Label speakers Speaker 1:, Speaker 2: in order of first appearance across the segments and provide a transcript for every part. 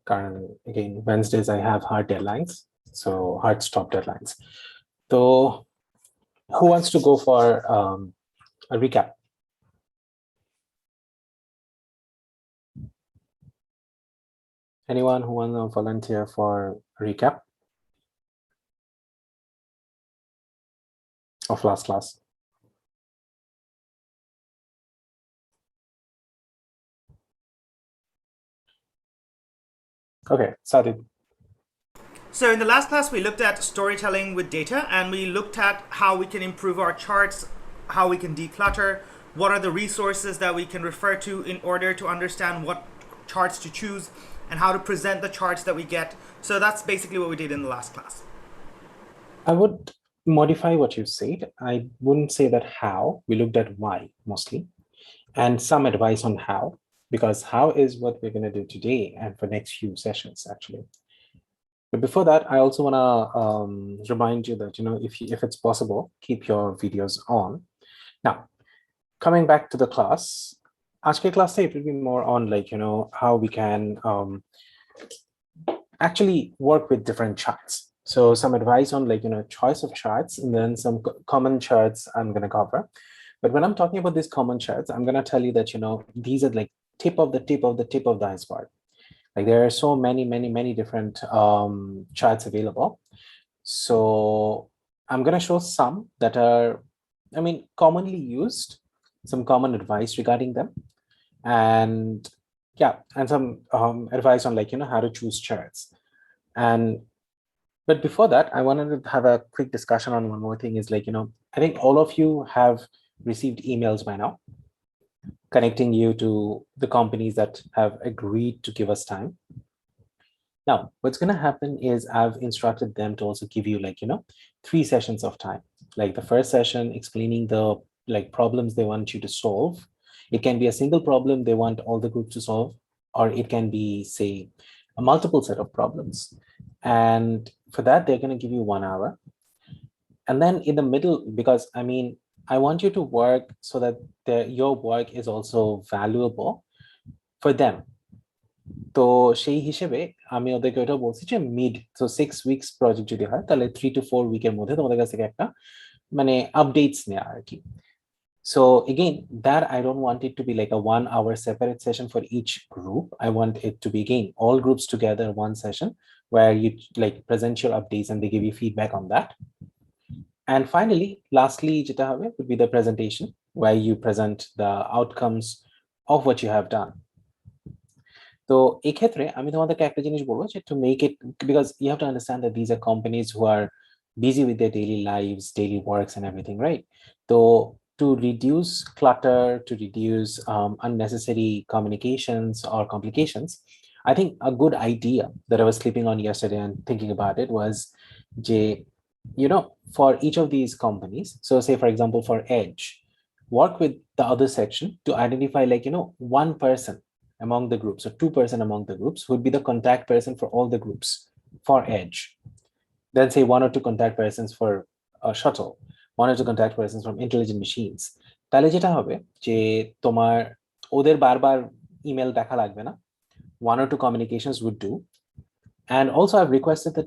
Speaker 1: again, Wednesdays I have hard deadlines, so hard stop deadlines. So who wants to go for a recap? Anyone who wants to volunteer for a recap of last class? Okay, Sadid.
Speaker 2: So in the last class, we looked at storytelling with data, and we looked at how we can improve our charts, how we can declutter, what are the resources that we can refer to in order to understand what charts to choose, and how to present the charts that we get. So that's basically what we did in the last class.
Speaker 1: I would modify what you said. I wouldn't say that how. We looked at why mostly, and some advice on how, because how is what we're going to do today and for next few sessions actually. But before that, I also want to remind you that, if it's possible, keep your videos on. Now, coming back to the class, aajke class it will be more on how we can actually work with different charts. So some advice on choice of charts, and then some common charts I'm going to cover. But when I'm talking about these common charts, I'm going to tell you that, these are like tip of the tip of the tip of the iceberg. Like there are so many different charts available. So I'm going to show some that are, commonly used, some common advice regarding them. And yeah, and some advice on how to choose charts. But before that, I wanted to have a quick discussion on one more thing is I think all of you have received emails by now connecting you to the companies that have agreed to give us time. Now, what's going to happen is I've instructed them to also give you 3 sessions of time. Like the first session explaining the problems they want you to solve. It can be a single problem they want all the groups to solve, or it can be, say, a multiple set of problems. And for that, they're going to give you 1 hour. And then in the middle, because I want you to work so that your work is also valuable for them. তো সেই হিসেবে আমি ওদেরকে ওটা বলছি যে mid তো 6 weeks project যদি হয় তাহলে 3 to 4 weeks মধ্যে তোমাদের কাছ থেকে একটা আপডেটস নেওয়া আর কি. So again, that I don't want it to be like a 1 hour separate session for each group. I want it to be, again, all groups together, one session where you present your updates and they give you feedback on that. And finally, lastly, যেটা হবে would be the presentation where you present the outcomes of what you have done. তো এই ক্ষেত্রে আমি তোমাদেরকে একটা জিনিস বলবো যে to make it, because you have to understand that these are companies who are busy with their daily lives, daily works and everything, right? So to reduce clutter, to reduce unnecessary communications or complications, I think a good idea that I was sleeping on yesterday and thinking about it was, for each of these companies, so say for example for Edge, work with the other section to identify one person among the groups, or 2% among the groups who would be the contact person for all the groups for Edge. Then say 1 or 2 contact persons for Shuttle, 1 or 2 contact persons from Intelligent Machines. তাহলে যেটা হবে যে তোমার ওদের বারবার email দেখা লাগবে না. 1 or 2 communications would do. And also I've requested the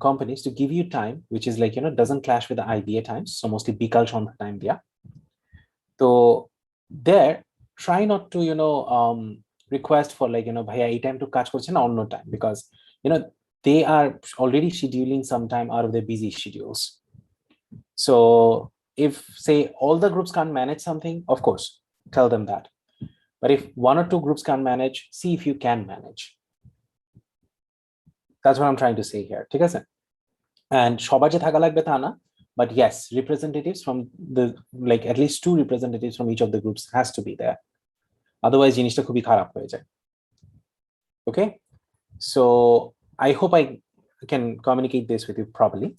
Speaker 1: companies to give you time which is doesn't clash with the IBA times, so mostly bikal Sandhya time দিয়া. So there, try not to request for bhaiya ei time to কাজ করছে না অন্য time, because they are already scheduling some time out of their busy schedules. So if say all the groups can't manage something, of course tell them that. But if 1 or 2 groups can't manage, see if you can manage. That's what I'm trying to say here, ঠিক আছে? And সবার যে থাকা লাগবে তা না, but yes, representatives from the at least 2 representatives from each of the groups has to be there. Otherwise জিনিসটা খুবই খারাপ হয়ে যায়. Okay, so I hope I can communicate this with you properly.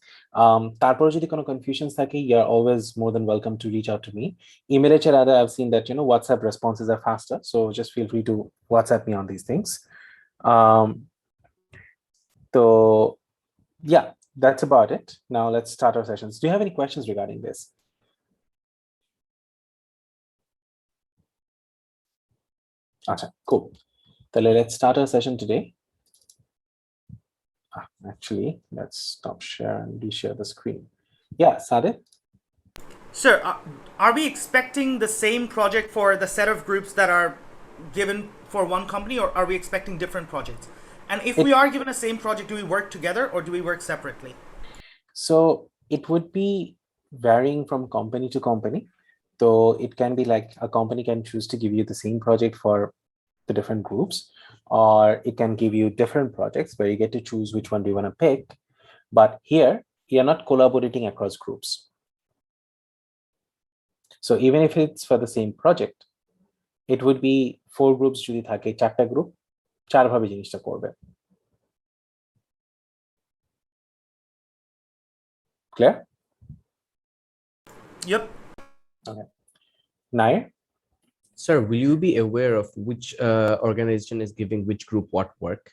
Speaker 1: তারপরে যদি কোনো confusions থাকে, you're always more than welcome to reach out to me. Email A rather, I've seen that WhatsApp responses are faster, so just feel free to WhatsApp me on these things. So yeah, that's about it. Now let's start our sessions. Do you have any questions regarding this? Acha, cool. So let's start our session today. Actually, let's stop share and reshare the screen. Yeah, Sadit.
Speaker 2: Sir, are we expecting the same project for the set of groups that are given for one company, or are we expecting different projects? And if we are given a same project, do we work together or do we work separately?
Speaker 1: So it would be varying from company to company. So it can be like a company can choose to give you the same project for the different groups, or it can give you different projects where you get to choose which one do you want to pick. But here, you're not collaborating across groups. So even if it's for the same project, it would be 4 groups যদি থাকে 4টা group 4 ভাবে জিনিসটা করবে। Clear?
Speaker 2: Yep.
Speaker 1: Okay. Nair?
Speaker 3: Sir, will you be aware of which organization is giving which group what work?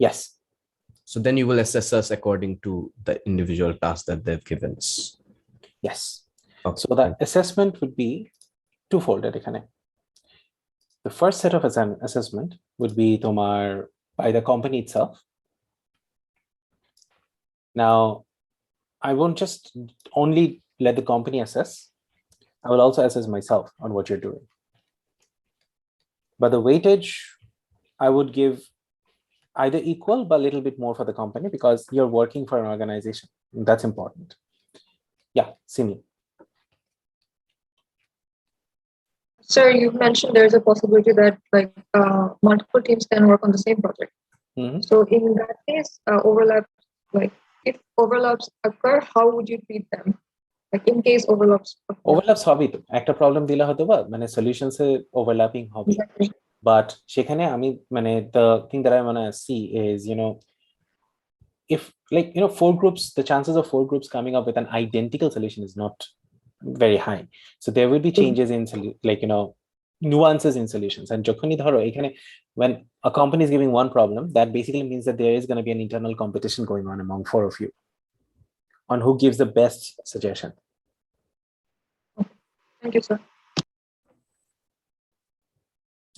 Speaker 1: Yes.
Speaker 3: So then you will assess us according to the individual task that they've given us.
Speaker 1: Yes.
Speaker 3: Okay.
Speaker 1: So the assessment would be two-folded এখানে। The first set of assessment would be তোমার by the company itself. Now, I won't just only let the company assess. I will also assess myself on what you're doing. But the weightage, I would give either equal but a little bit more for the company because you're working for an organization. That's important. Yeah, Simi.
Speaker 4: Sir, you mentioned there's a possibility that like multiple teams can work on the same project.
Speaker 1: Mm-hmm.
Speaker 4: So in that case, if overlaps occur, how would you treat them? Like in case overlaps occur.
Speaker 1: Overlaps হবে তো একটা problem দিলে হয়তো বা মানে solutions এ overlapping হবে
Speaker 4: Exactly.
Speaker 1: But সেখানে আমি মানে the thing that I want to see is if like 4 groups, the chances of 4 groups coming up with an identical solution is not very high. So there will be changes in nuances in solutions. And যখনই ধরো এখানে when a company is giving one problem, that basically means that there is going to be an internal competition going on among 4 of you on who gives the best suggestion.
Speaker 4: Thank you, sir.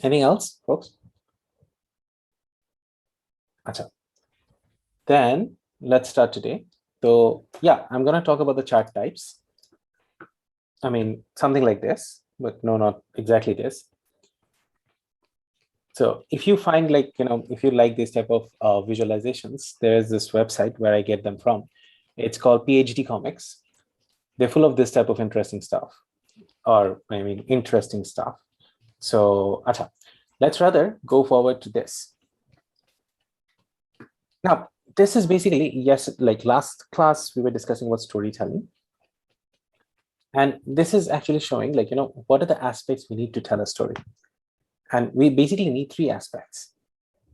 Speaker 1: Anything else, folks? Achha. Then let's start today. So yeah, I'm going to talk about the chart types. I mean, something like this, but no, not exactly this. So if you find if you like this type of visualizations, there's this website where I get them from. It's called PhD Comics. They're full of this type of interesting stuff, or I mean, interesting stuff. So, achha, let's rather go forward to this. Now, this is basically, yes, like last class, we were discussing what storytelling. And this is actually showing what are the aspects we need to tell a story. And we basically need 3 aspects.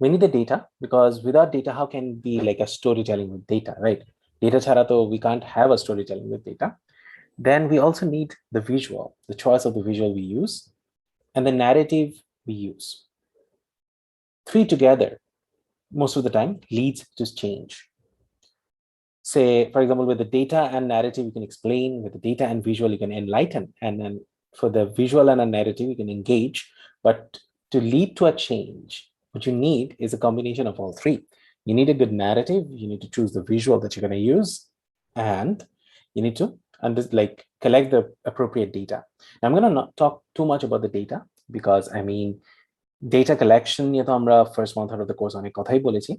Speaker 1: We need the data, because without data, how can it be like a storytelling with data, right? Data chhara to we can't have a storytelling with data. Then we also need the visual, the choice of the visual we use, and the narrative we use. 3 together, most of the time, leads to change. Say, for example, with the data and narrative, you can explain. With the data and visual, you can enlighten. And then for the visual and a narrative, you can engage. But to lead to a change, what you need is a combination of all 3. You need a good narrative. You need to choose the visual that you're going to use. And you need to collect the appropriate data. Now, I'm going to not talk too much about the data because, I mean, data collection নিয়ে তো আমরা first month of the course অনেক কথাই বলেছি.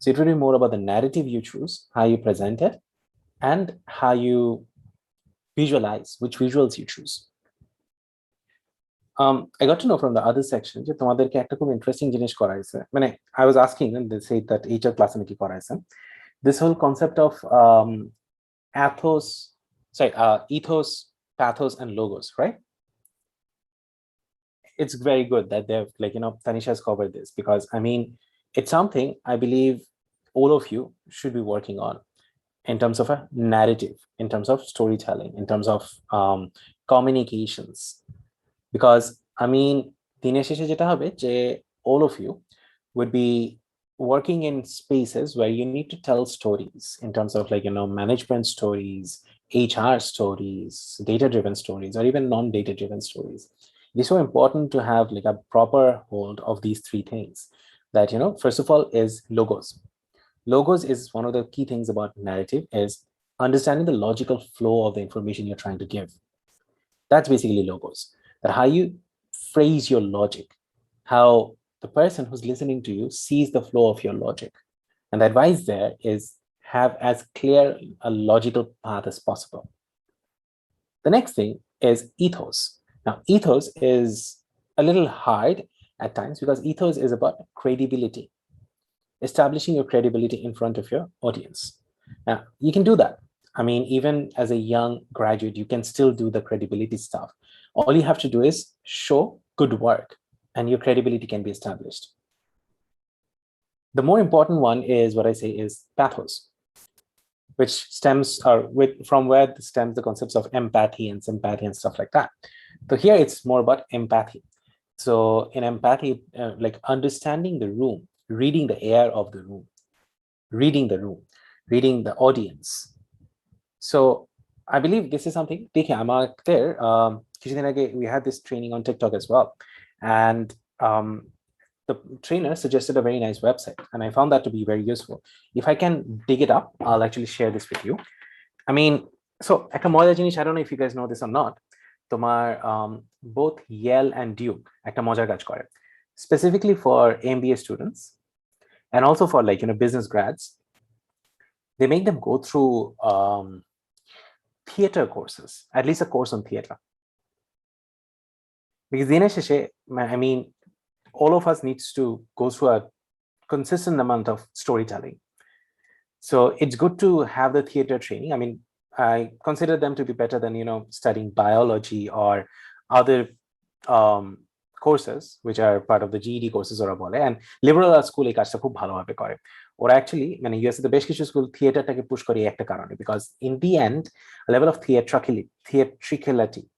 Speaker 1: So it will be more about the narrative you choose, how you present it, and how you visualize, which visuals you choose. I got to know from the other section যে তোমাদেরকে একটা খুব interesting জিনিস করাইছে, মানে I was asking and they said that HR class নাকি করাইছে, this whole concept of ethos, pathos, and logos, right? It's very good that they've Tanisha has covered this, because I mean, it's something I believe all of you should be working on in terms of a narrative, in terms of storytelling, in terms of communications. Because I mean, দিনের শেষে যেটা হবে যে all of you would be working in spaces where you need to tell stories in terms of management stories, HR stories, data-driven stories, or even non-data-driven stories. It's so important to have a proper hold of these 3 things. That first of all is logos. logos is one of the key things about narrative is understanding the logical flow of the information you're trying to give. That's basically logos, that how you phrase your logic, how the person who's listening to you sees the flow of your logic. And the advice there is have as clear a logical path as possible. The next thing is ethos. Now, ethos is a little hard at times because ethos is about credibility, establishing your credibility in front of your audience. Now, you can do that. I mean, even as a young graduate, you can still do the credibility stuff. All you have to do is show good work and your credibility can be established. The more important one is what I say is pathos, which stems from where stems the concepts of empathy and sympathy and stuff like that. So here it's more about empathy. So in empathy, like understanding the room, reading the air of the room, reading the audience. So I believe this is something, I'm clear. We had this training on TikTok as well. And the trainer suggested a very nice website, and I found that to be very useful. If I can dig it up, I'll actually share this with you. I mean, so I don't know if you guys know this or not. Both Yale and Duke specifically for MBA students and also for business grads. They make them go through theater courses, at least a course on theater. Because I mean, all of us needs to go through a consistent amount of storytelling. So it's good to have the theater training. I mean, I consider them to be better than, studying biology or other courses, which are part of the GED courses or bole. And liberal arts school or actually, when US the best school theater take push because in the end, a level of theatricality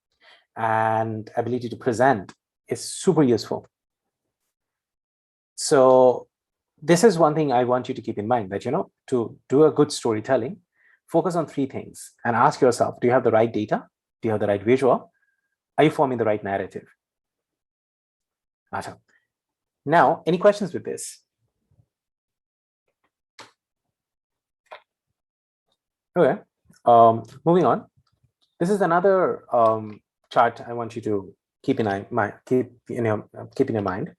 Speaker 1: and ability to present is super useful. So this is one thing I want you to keep in mind, that, to do a good storytelling, focus on 3 things and ask yourself, do you have the right data? Do you have the right visual? Are you forming the right narrative? Now, any questions with this? Okay, moving on. This is another chart I want you to keep in your mind.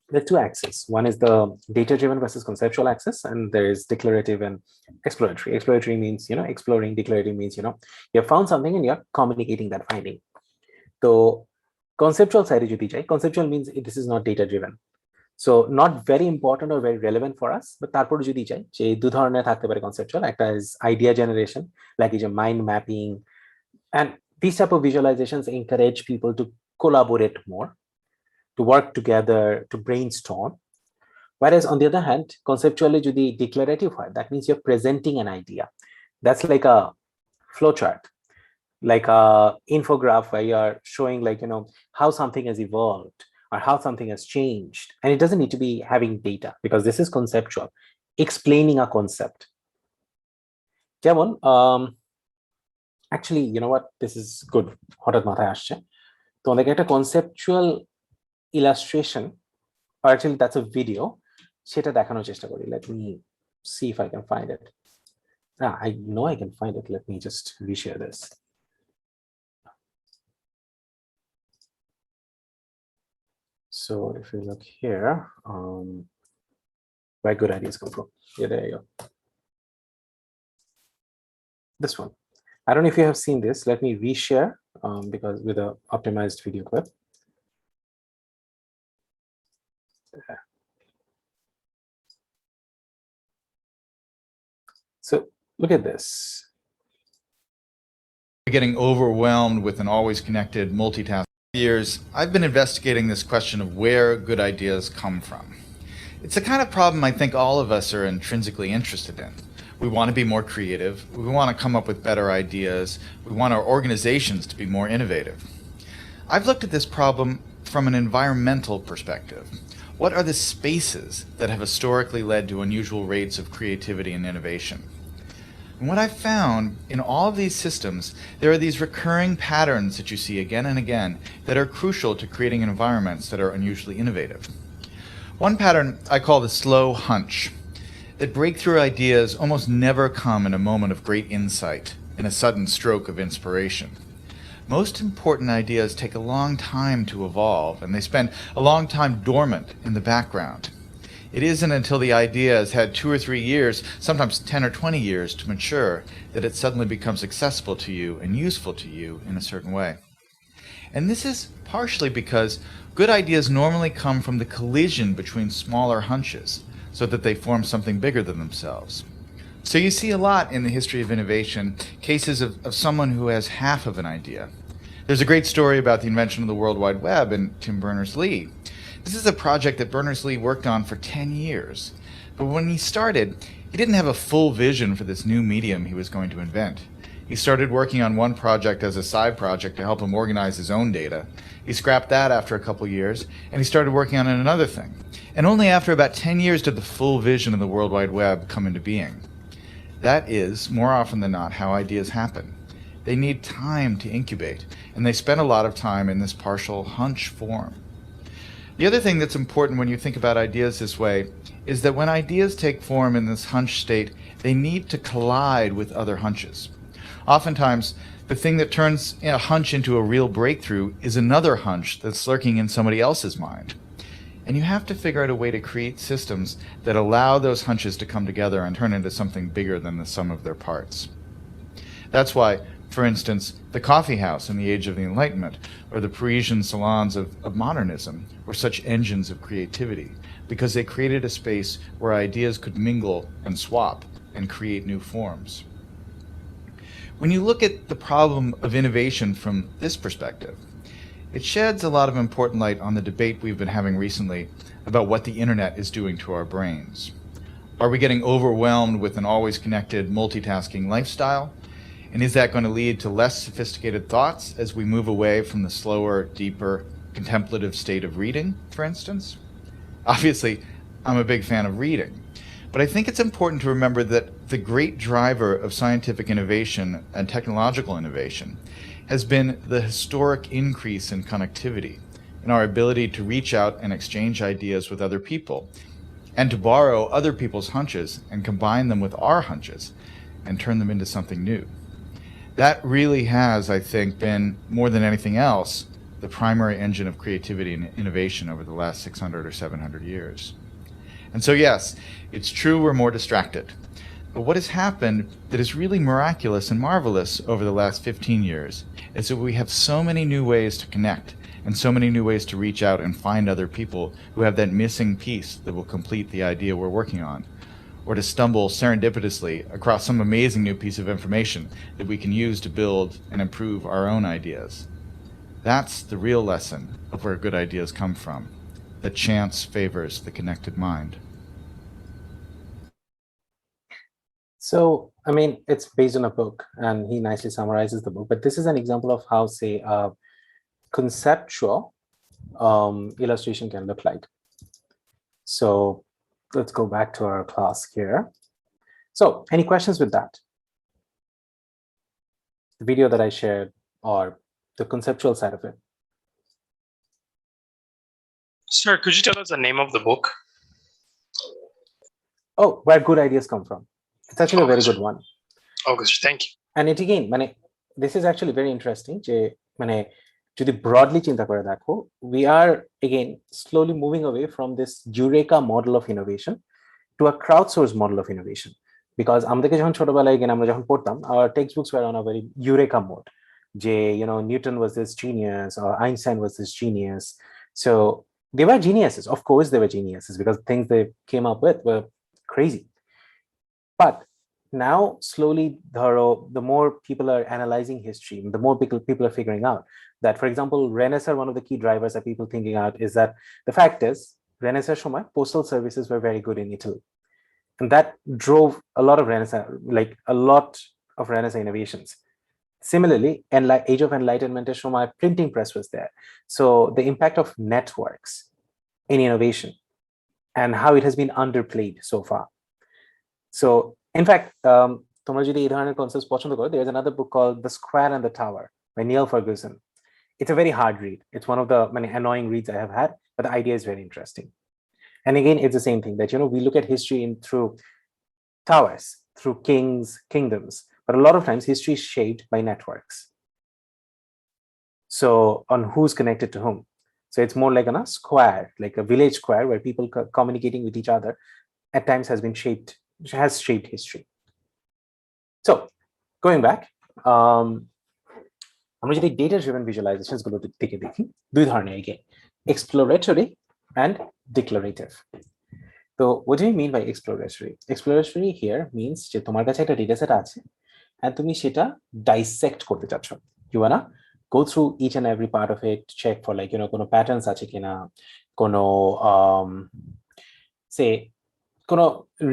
Speaker 1: There are 2 axes. One is the data-driven versus conceptual axis, and there is declarative and exploratory. Exploratory means, exploring. Declarative means, you have found something and you're communicating that finding. So conceptual side, conceptual means this is not data-driven. So not very important or very relevant for us, but তারপর যদি চাই যে 2 ধরনের থাকতে পারে conceptual, একটা is idea generation, like mind mapping, and these type of visualizations encourage people to collaborate more, to work together, to brainstorm. Whereas on the other hand, conceptually যদি declarative হয়, that means you're presenting an idea. That's like a flowchart, like a infograph where you're showing how something has evolved or how something has changed. And it doesn't need to be having data because this is conceptual, explaining a concept. Jemon, actually, you know what? This is good. হঠাৎ মাথায় আসছে। তো আমাদের একটা conceptual illustration, or actually that's a video, সেটা দেখানোর চেষ্টা করি. Let me see if I can find it. I know I can find it. Let me just reshare this. So if you look here, where good ideas come from. Yeah, there you go. This one. I don't know if you have seen this. Let me reshare because with an optimized video clip. So look at this.
Speaker 5: Getting overwhelmed with an always connected multitask. Years, I've been investigating this question of where good ideas come from. It's the kind of problem I think all of us are intrinsically interested in. We want to be more creative. We want to come up with better ideas. We want our organizations to be more innovative. I've looked at this problem from an environmental perspective. What are the spaces that have historically led to unusual rates of creativity and innovation? And what I've found in all of these systems, there are these recurring patterns that you see again and again that are crucial to creating environments that are unusually innovative. One pattern I call the slow hunch, that breakthrough ideas almost never come in a moment of great insight, in a sudden stroke of inspiration. Most important ideas take a long time to evolve, and they spend a long time dormant in the background. It isn't until the idea has had 2 or 3 years, sometimes 10 or 20 years to mature, that it suddenly becomes accessible to you and useful to you in a certain way. And this is partially because good ideas normally come from the collision between smaller hunches, so that they form something bigger than themselves. So you see a lot in the history of innovation, cases of someone who has half of an idea. There's a great story about the invention of the World Wide Web and Tim Berners-Lee. This is a project that Berners-Lee worked on for 10 years. But when he started, he didn't have a full vision for this new medium he was going to invent. He started working on one project as a side project to help him organize his own data. He scrapped that after a couple years, and he started working on another thing. And only after about 10 years did the full vision of the World Wide Web come into being. That is, more often than not, how ideas happen. They need time to incubate, and they spend a lot of time in this partial hunch form. The other thing that's important when you think about ideas this way is that when ideas take form in this hunch state, they need to collide with other hunches. Oftentimes, the thing that turns a hunch into a real breakthrough is another hunch that's lurking in somebody else's mind. And you have to figure out a way to create systems that allow those hunches to come together and turn into something bigger than the sum of their parts. That's why, for instance, the coffee house in the Age of the Enlightenment, or the Parisian salons of modernism, were such engines of creativity, because they created a space where ideas could mingle and swap and create new forms. When you look at the problem of innovation from this perspective, it sheds a lot of important light on the debate we've been having recently about what the internet is doing to our brains. Are we getting overwhelmed with an always connected, multitasking lifestyle? And is that going to lead to less sophisticated thoughts as we move away from the slower, deeper, contemplative state of reading, for instance? Obviously, I'm a big fan of reading, but I think it's important to remember that the great driver of scientific innovation and technological innovation has been the historic increase in connectivity, in our ability to reach out and exchange ideas with other people, and to borrow other people's hunches and combine them with our hunches and turn them into something new. That really has, I think, been, more than anything else, the primary engine of creativity and innovation over the last 600 or 700 years. And so yes, it's true we're more distracted. But what has happened that is really miraculous and marvelous over the last 15 years is that we have so many new ways to connect and so many new ways to reach out and find other people who have that missing piece that will complete the idea we're working on, or to stumble serendipitously across some amazing new piece of information that we can use to build and improve our own ideas. That's the real lesson of where good ideas come from, that chance favors the connected mind.
Speaker 1: So, I mean, it's based on a book, and he nicely summarizes the book, but this is an example of how, say, a conceptual illustration can look like. So let's go back to our class here. So any questions with that? The video that I shared or the conceptual side of it?
Speaker 6: Sir, could you tell us the name of the book?
Speaker 1: Oh, where good ideas come from. It's actually a very good one.
Speaker 6: Okay, sir, thank you.
Speaker 1: And it again, this is actually very interesting. যদি broadly চিন্তা করে দেখো, we are again slowly moving away from this Eureka model of innovation to a crowdsourced model of innovation. Because আমাদেরকে যখন ছোটবেলায় আমরা যখন পড়তাম, our textbooks were on a very Eureka mode. Newton was this genius, or Einstein was this genius. So they were geniuses. Of course, they were geniuses because things they came up with were crazy. But now, slowly, the more people are analyzing history, the more people are figuring out that, for example, Renaissance, one of the key drivers that people thinking out is that the fact is, Renaissance সময় postal services were very good in Italy. And that drove a lot of Renaissance innovations. Similarly, Age of Enlightenment সময় printing press was there. So the impact of networks in innovation and how it has been underplayed so far. So in fact, তোমরা যদি এই ধরনের concepts পছন্দ করো, there's another book called The Square and the Tower by Neil Ferguson. It's a very hard read. It's one of the many annoying reads I have had, but the idea is very interesting. And again, it's the same thing that, we look at history through towers, through kings, kingdoms, but a lot of times history is shaped by networks. So on who's connected to whom. So it's more like a square, like a village square where people communicating with each other at times has shaped history. So going back, আমরা যদি data driven visualizations গুলো দিকে দেখি, দুই ধরনের again, exploratory and declarative. So what do you mean by exploratory? Exploratory here means যে তোমার কাছে একটা data set আছে and তুমি সেটা dissect করতে চাচ্ছ. You wanna go through each and every part of it, check for like, কোনো patterns আছে কিনা, কোনো say কোনো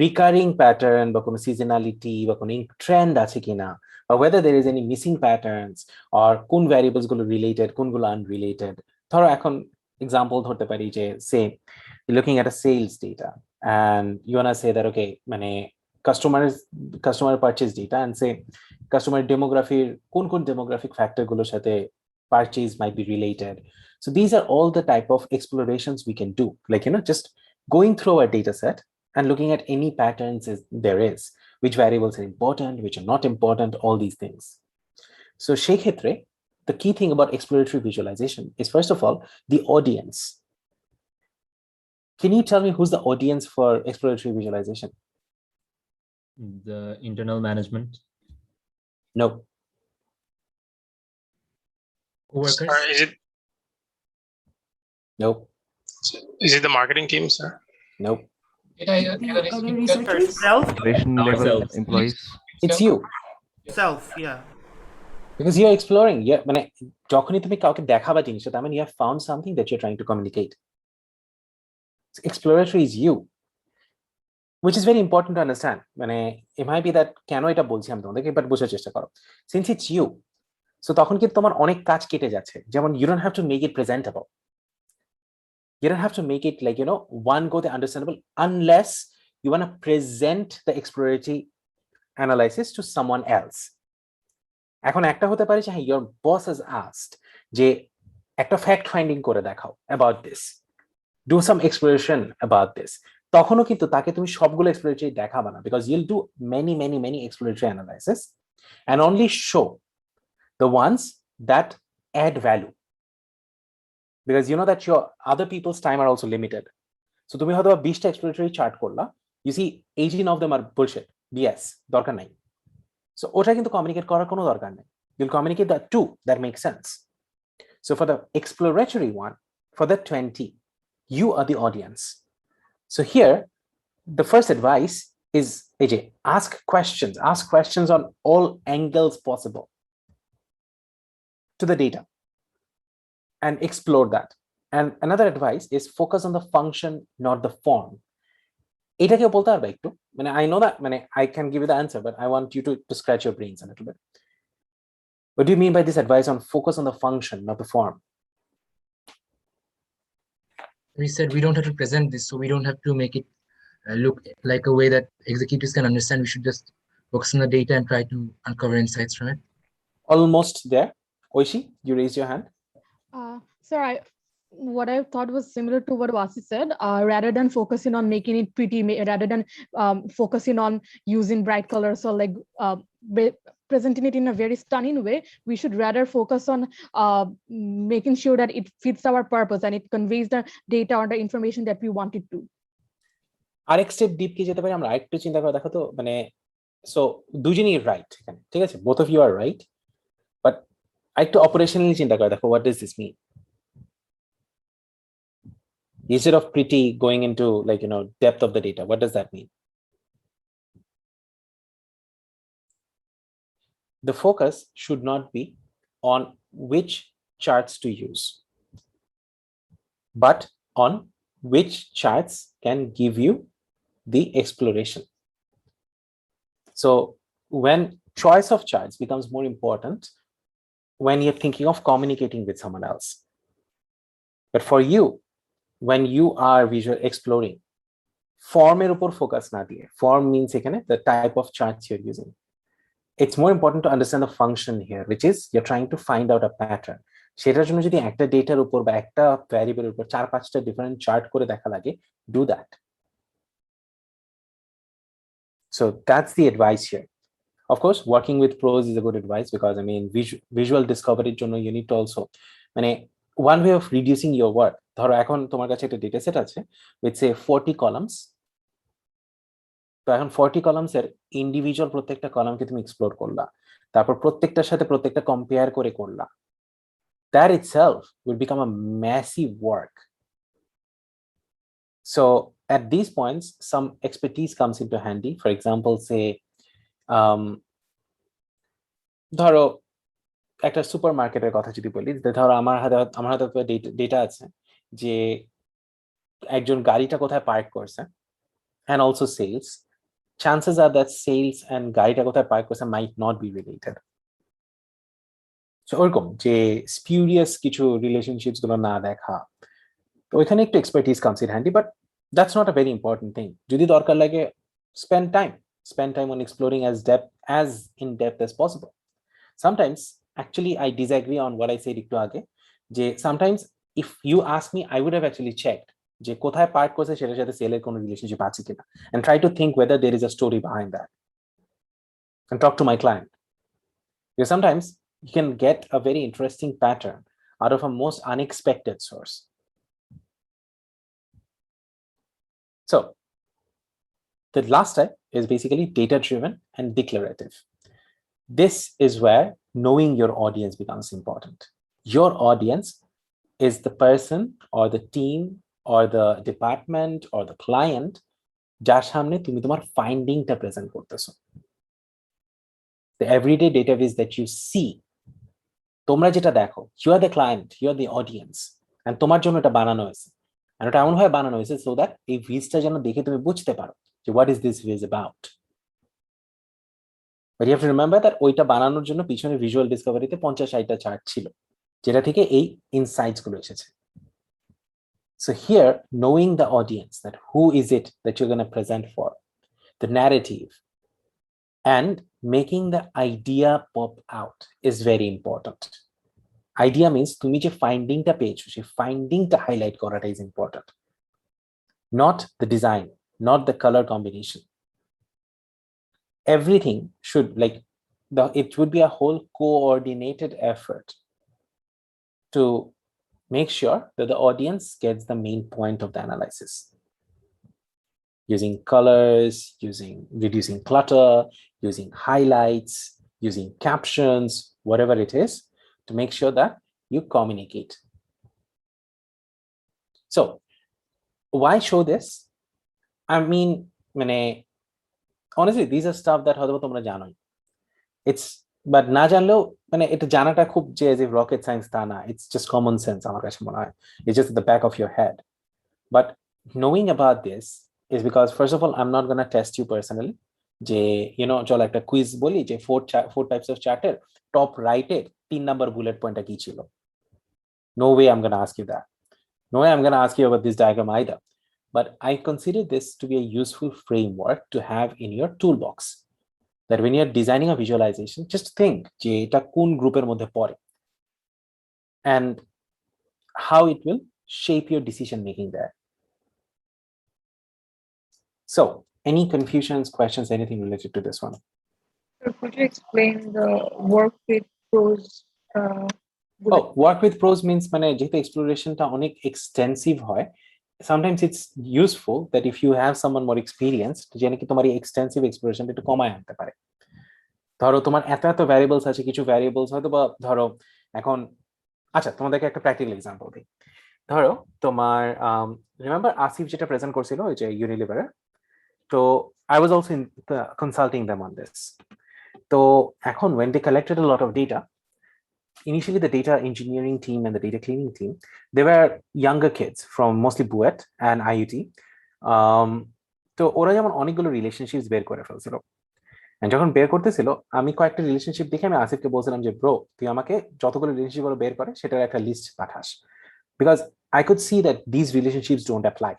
Speaker 1: recurring pattern বা কোনো seasonality বা কোনো trend আছে কিনা, or whether there is any missing patterns or কোন variables গুলো related, কোনগুলো unrelated. ধরো এখন example ধরতে পারি যে say you're looking at a sales data and you want to say that okay মানে customer purchase data and say customer demography কোন demographic factor গুলোর সাথে purchase might be related. So these are all the type of explorations we can do, like just going through our data set and looking at any patterns there is, which variables are important, which are not important, all these things. So সেই ক্ষেত্রে the key thing about exploratory visualization is, first of all, the audience. Can you tell me who's the audience for exploratory visualization?
Speaker 7: The internal management.
Speaker 1: No.
Speaker 7: Coworkers.
Speaker 6: Sir,
Speaker 1: Nope.
Speaker 6: is it the marketing team, sir?
Speaker 1: Nope.
Speaker 2: Self,
Speaker 8: Operation level
Speaker 7: Ourselves.
Speaker 8: employees.
Speaker 1: It's you.
Speaker 2: self, yeah.
Speaker 1: Because you're exploring. Yeah, মানে যখনই তুমি কাউকে দেখাবা জিনিসটা, তার মানে you have found something that you're trying to communicate. So exploratory is you, which is very important to understand. মানে it might be that কেন এটা বলছি আমি তোমাদেরকে, বাট বোঝার চেষ্টা করো. Since it's you, so তখন কি তোমার অনেক কাজ কেটে যাচ্ছে। যেমন you don't have to make it presentable. You don't have to make it like, one go the understandable, unless you want to present the exploratory analysis to someone else. এখন একটা হতে পারে যে your boss has asked যে একটা fact finding করে দেখাও about this, do some exploration about this. তখনও কিন্তু তাকে তুমি সবগুলো exploratory দেখাবা না, because you'll do many exploratory analysis and only show the ones that add value. Because you know that your other people's time are also limited. So তুমি হয়তো 20টা exploratory chart করলা, you see 18 of them are bullshit, BS, দরকার নাই. So ওটা কিন্তু communicate করার কোনো দরকার নেই. You'll communicate the two that make sense. So for the exploratory one, for the 20, you are the audience. So here, the first advice is, AJ, ask questions on all angles possible to the data and explore that. And another advice is focus on the function, not the form. এটা কেউ বলতে পারবে একটু? মানে I know that, মানে I can give you the answer, but I want you to scratch your brains a little bit. What do you mean by this advice on focus on the function, not the form?
Speaker 9: We said we don't have to present this, so we don't have to make it look like a way that executives can understand. We should just focus on the data and try to uncover insights from it.
Speaker 1: Almost there. Oishi, you raised your hand.
Speaker 10: Sir, what I thought was similar to what Vasi said, rather than focusing on making it pretty, rather than focusing on using bright colors or like presenting it in a very stunning way, we should rather focus on making sure that it fits our purpose and it conveys the data or the information that we want it to.
Speaker 1: আরেক step deep কি যেতে পারি আমরা, আরেকটু চিন্তা করে দেখো তো, মানে সো দুজনেই রাইট এখানে, ঠিক আছে, both of you are right, but আরেকটু অপারেশনালি চিন্তা করে দেখো, what does this mean? Instead of pretty going into like, depth of the data, what does that mean? The focus should not be on which charts to use, but on which charts can give you the exploration. So when choice of charts becomes more important when you're thinking of communicating with someone else. But for you, when you are visual exploring, form-এর উপর focus না দিয়ে, form means এখানে the type of charts you're using. It's more important to understand the function here, which is you're trying to find out a pattern. সেটার জন্য যদি একটা ডেটার উপর বা একটা ভ্যারিয়েবলের উপর 4-5টা ডিফারেন্ট চার্ট করে দেখা লাগে, do that. So that's the advice here. Of course, working with pros is a good advice because I mean visual discovery জন্য you need to also মানে one way of reducing your work, ধরো এখন তোমার কাছে একটা data set আছে with say 40 columns. তো এখন 40 columns এর ইন্ডিভিজুয়াল প্রত্যেকটা কলামকে তুমি এক্সপ্লোর করলা, তারপর প্রত্যেকটার সাথে প্রত্যেকটা কম্পেয়ার করে করলা. That itself will become a massive work. So at these points, some expertise comes into handy. For example, say, ধরো একটা সুপার মার্কেটের কথা যদি বলি, ধরো আমার হাতে ডেটা আছে যে একজন গাড়িটা কোথায় পার্ক করছে, and also sales. Chances are that sales and গাড়িটা কোথায় পার্ক করছে might not be related. So ওরকম যে স্পিউরিয়াস কিছু রিলেশনশিপস গুলো না দেখা, তো ওইখানে একটু expertise comes in handy, but that's not a very important thing. যদি দরকার লাগে, spend time on exploring as in depth as possible. Sometimes, actually, I disagree on what I said একটু আগে, যে sometimes if you ask me, I would have actually checked যে কোথায় park করছে সেটার সাথে সেলের কোনো রিলেশনশিপ আছে কিনা, and try to think whether there is a story behind that, and talk to my client. Because sometimes you can get a very interesting pattern out of a most unexpected source. So the last step is basically data driven and declarative. This is where knowing your audience becomes important. Your audience is the person or the team or the department or the client যার সামনে তুমি তোমার ফাইন্ডিংটা present করতেছো. The everyday database that you see, তোমরা যেটা দেখো, you are the client, you are the audience, and তোমার জন্য এটা বানানো হয়েছে, and এটা এমন ভাবে বানানো হয়েছে so that এই ভিজটা যেন দেখে তুমি বুঝতে পারো যে what is this viz about. But you have to remember that ওইটা বানানোর জন্য পিছনে ভিজুয়াল ডিসকভারিতে 50-60টা চার্ট ছিল, যেটা থেকে এই ইনসাইটস গুলো এসেছে. So here, knowing the audience, that who is it that you're going to present for, the narrative, and making the idea pop out is very important. Idea means তুমি যে ফাইন্ডিংটা পেয়েছো, সেই ফাইন্ডিংটা হাইলাইট করাটা is important. Not the design, not the color combination. Everything should it would be a whole coordinated effort to make sure that the audience gets the main point of the analysis. Using colors, reducing clutter, using highlights, using captions, whatever it is, to make sure that you communicate. So, why show this? I mean, honestly, these are stuff that হয়তো তোমরা জানোই. But না জানলেও এটা জানাটা খুব যে as if rocket science তা না. It's just common sense আমার কাছে মনে হয়. It's just at the back of your head. But knowing about this is because, first of all, I'm not going to test you personally. যে চলো একটা quiz বলি যে four types of charter, top right এর 3 number bullet pointটা কি ছিল. No way I'm going to ask you that. No way I'm going to ask you about this diagram either. But I consider this to be a useful framework to have in your toolbox. That when you're designing a visualization, just think যে এটা কোন গ্রুপের মধ্যে পড়ে, and how it will shape your decision making there. So, any confusions, questions, anything related to this one?
Speaker 4: So could you explain the work with pros?
Speaker 1: Work with pros means যেহেতু explorationটা অনেক extensive হয়, sometimes it's useful that if you have someone more experienced, যে নাকি তোমার এই extensive exploration একটু কমায় আনতে পারে. ধরো তোমার এত ভ্যারিয়েবলস আছে, কিছু ভ্যারিয়েবলস হয়তো বা ধরো এখন, আচ্ছা তোমাদেরকে একটা প্র্যাকটিক্যাল এক্সাম্পল দিই. ধরো তোমার রিমেম্বার আসিফ যেটা প্রেজেন্ট করছিল ওই যে ইউনিলিভারের, তো I was also consulting them on this. তো এখন when they collected a lot of data, initially the data engineering team and the data cleaning team, they were younger kids from mostly BUET and IUT. তো ওরা যেমন অনেকগুলো relationships বের করে ফেলছিল, যখন বের করতেছিল আমি কয়েকটা রিলেশনশিপ দেখে আমি আসিফকে বলছিলাম যে ব্রো তুই আমাকে যতগুলো রিলেশনশিপ গুলো বের করে সেটার একটা লিস্ট পাঠাস, because I could see that these relationships don't apply.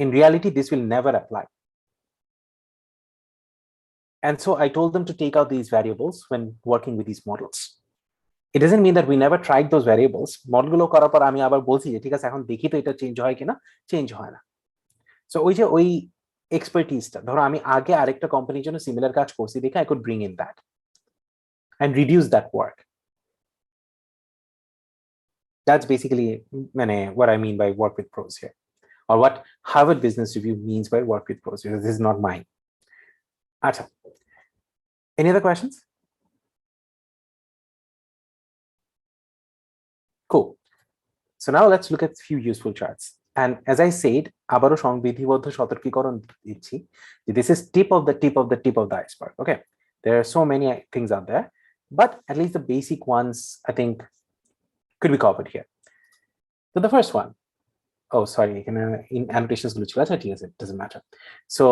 Speaker 1: In reality, this will never apply. And so I told them to take out these variables when working with these models. It doesn't mean that we never tried those variables. মডেলগুলো করার পর আমি আবার বলছি যে ঠিক আছে এখন দেখি তো এটা চেঞ্জ হয় কিনা, চেঞ্জ হয় না। সো ওই যে ওই এক্সপার্টিসটা, ধরো আমি আগে আরেকটা কোম্পানির জন্য সিমিলার কাজ করছি দেখে I could bring in that and reduce that work. That's basically what I mean by work with pros here, or what Harvard Business Review means by work with pros. This is not mine. Acha. Any other questions? Cool. So now let's look at a few useful charts. And as I said, আবারও সংবিধিবদ্ধ সতর্কীকরণ দিচ্ছি, this is tip of the tip of the tip of the iceberg. Okay, there are so many things out there, but at least the basic ones I think could be covered here. So the first one, oh sorry, in annotations it doesn't matter. So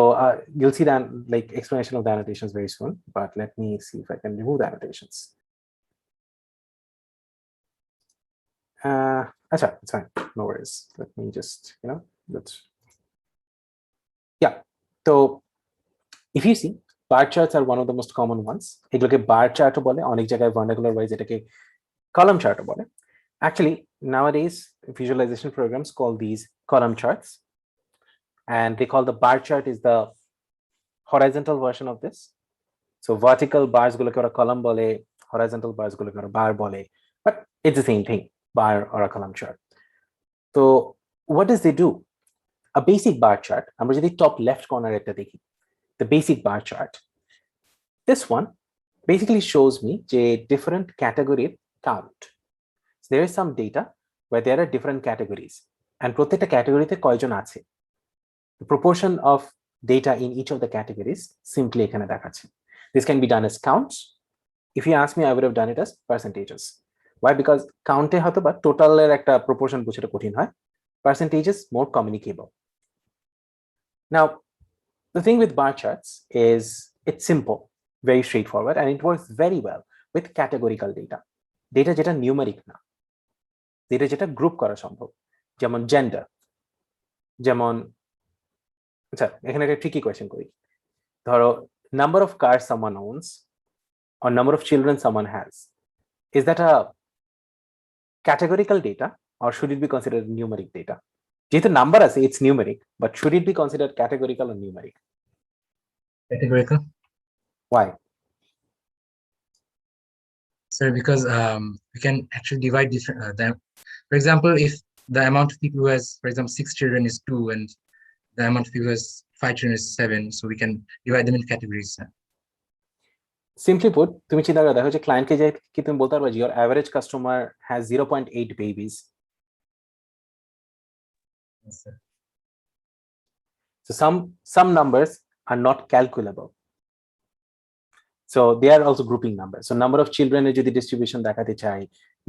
Speaker 1: you'll see that like explanation of the annotations very soon, but let me see if I can remove the annotations. It's fine, no worries. Let me just, let's, yeah. So if you see, bar charts are one of the most common ones. এগুলোকে bar chart বলে, অনেক জায়গায় vernacular wise এটাকে column chart বলে. Actually, nowadays visualization programs call these column charts, and they call the bar chart is the horizontal version of this. So vertical bars গুলোকে ওরা column বলে, horizontal bars গুলোকে ওরা bar বলে, but it's the same thing, bar or a column chart. So what does they do? A basic bar chart, আমরা যদি top left corner একটা দেখি, the basic bar chart, this one basically shows me a different category count. So there is some data where there are different categories, and প্রত্যেকটা ক্যাটাগরিতে কয়জন আছে, the proportion of data in each of the categories simply এখানে দেখাচ্ছে. This can be done as counts. If you ask me, I would have done it as percentages. Why? Because count এ হয়তো বা total এর একটা proportion বোঝাটা কঠিন হয়, percentages more communicable. Now the thing with bar charts is it's simple, very straightforward, and it works very well with categorical data. Data যেটা numeric না, data যেটা group করা সম্ভব, যেমন gender, যেমন আচ্ছা এখানে একটা tricky question করি, ধরো number of cars someone owns or number of children someone has, is that a categorical data or should it be considered numeric data? যেহেতু number আছে, it's numeric, but should it be considered categorical or numeric?
Speaker 9: Categorical.
Speaker 1: Why?
Speaker 9: Sir, because we can actually divide different them. For example, if the amount of people who has, for example, 6 children is 2 and the amount of people who has 5 children is 7, so we can divide them in categories.
Speaker 1: Simply put, তুমি চিন্তা করে দেখো যে ক্লায়েন্টকে যে কি তুমি বলতে পারবে your average customer has 0.8 babies.
Speaker 9: Yes, sir.
Speaker 1: So some numbers are not calculable. So they are also grouping numbers. So number of children এর যদি distribution দেখাতে চাই,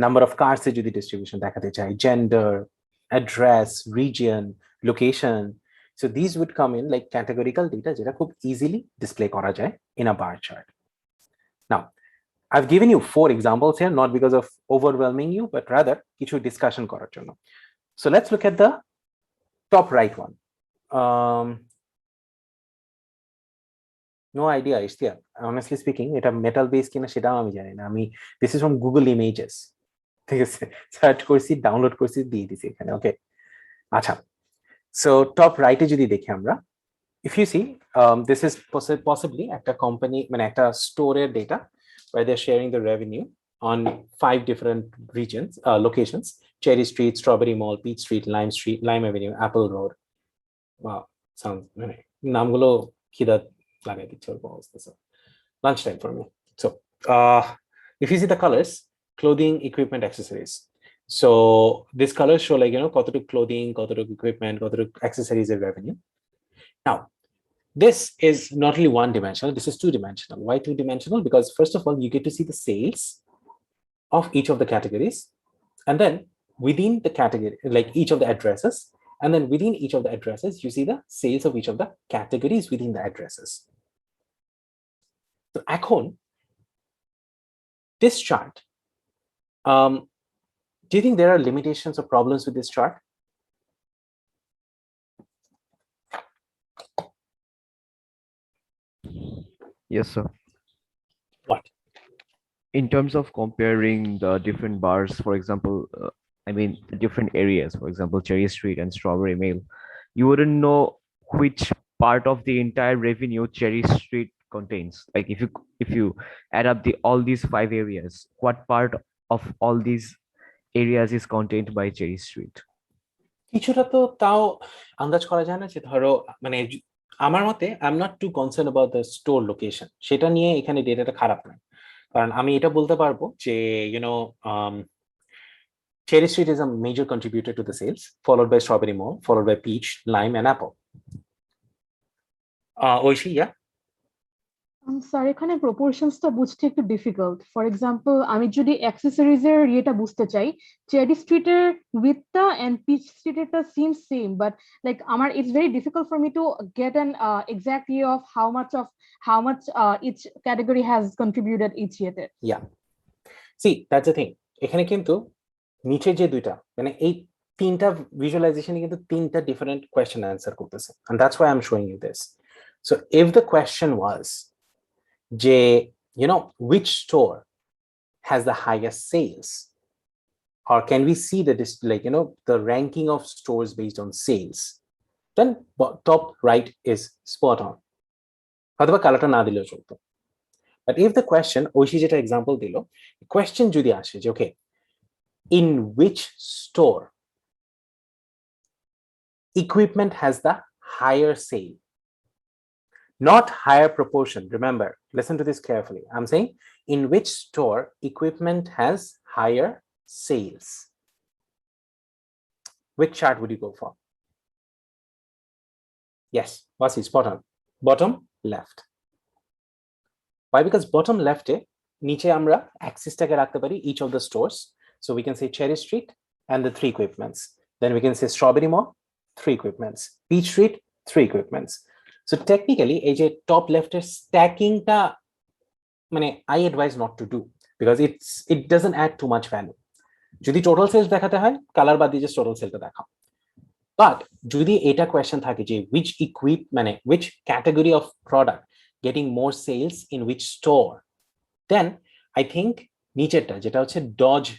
Speaker 1: number of cars এর যদি distribution দেখাতে চাই, gender, address, region, location. So these would come in like categorical data যেটা খুব easily display করা যায় in a bar chart. Now, I've given you 4 examples here, not because of overwhelming you, but rather কিছু discussion করার জন্য. So let's look at the top right one. No idea, Ishtiya. Honestly speaking, এটা metal based কিনা সেটাও আমি জানি না। this is from Google Images. ঠিক আছে, সার্চ করছি, ডাউনলোড করছি, দিয়ে দিছি এখানে। ওকে, আচ্ছা। So top right এ যদি দেখি আমরা, if you see, this is possibly একটা company, মানে একটা store-এর data where they're sharing the revenue on 5 different regions, locations: Cherry Street, Strawberry Mall, Peach Street, Lime Avenue, Apple Road. Wow, sounds মানে নামগুলো খিদা লাগাই দিচ্ছে ওর অবস্থা। So lunchtime for me. So if you see the colors, clothing, equipment, accessories. So these colors show like কতটুকু clothing, কতটুকু equipment, কতটুকু accessories এর revenue. Now this is not only one dimensional, this is 2-dimensional. Why 2-dimensional? Because first of all, you get to see the sales of each of the categories, and then within the category, like each of the addresses, and then within each of the addresses, you see the sales of each of the categories within the addresses. So এখন this chart, do you think there are limitations or problems with this chart?
Speaker 3: Yes, sir.
Speaker 1: What?
Speaker 8: in terms of comparing the different bars, for example, I mean, the different areas, for example, Cherry Street and Strawberry Mill, you wouldn't know which part of the entire revenue Cherry Street contains. Like if you add up the all these 5 areas, what part of all these areas is contained by Cherry Street?
Speaker 1: কিছুটা তো তাও আন্দাজ করা যায় না, যে ধরো মানে আমার মতে I am not too concern about the store location, সেটা নিয়ে এখানে ডেটাটা খারাপ নয়, কারণ আমি এটা বলতে পারবো যে Cherry Street is a major contributor to the sales, followed by Strawberry Mall, followed by Peach, Lime, and Apple. Oishi, yeah?
Speaker 10: Sir এখানে প্রপোর্শনসটা বুঝতে একটু ডিফিকাল্ট। ফর এক্সাম্পল আমি যদি অ্যাক্সেসরিজের ইয়েটা বুঝতে চাই, চেরি স্ট্রিটের উইথটা এন্ড পিচ স্ট্রিটেরটা সিম সেম, বাট লাইক আমার it's very difficult for me to get an exact ইয়ে of how much each category has contributed each ইয়েতে।
Speaker 1: Yeah. See, that's the thing. এখানে কিন্তু নিচে যে দুইটা মানে এই তিনটা ভিজুয়ালাইজেশনে কিন্তু তিনটা ডিফারেন্ট কোয়েশ্চেন অ্যান্সার করতেছে, and that's why I'm showing you this. So if the question was which store has the highest sales, or can we see the ranking of stores based on sales, then top right is spot on. অথবা কালারটা না দিলেও চলতো। But if the question, Oishi যেটা example দিল, question যদি আসে যে okay, in which store equipment has the higher sale, not higher proportion. Remember, listen to this carefully. I'm saying in which store equipment has higher sales. Which chart would you go for? Yes, Vasi, spot on. Bottom left. Why? Because bottom left niche amra axis take rakhte pari each of the stores. So we can say Cherry Street and the 3 equipments. Then we can say Strawberry Mall, 3 equipments. Peach Street, 3 equipments. So technically, a top left stacking ta, I advise not to do, because it doesn't add too much value. Jodi total sales dekhate hoy, color bad diye just total sale ta dekhao. But jodi eta question thake je which category of product getting more sales in which store, then I think nicherta jeta hocche Dodge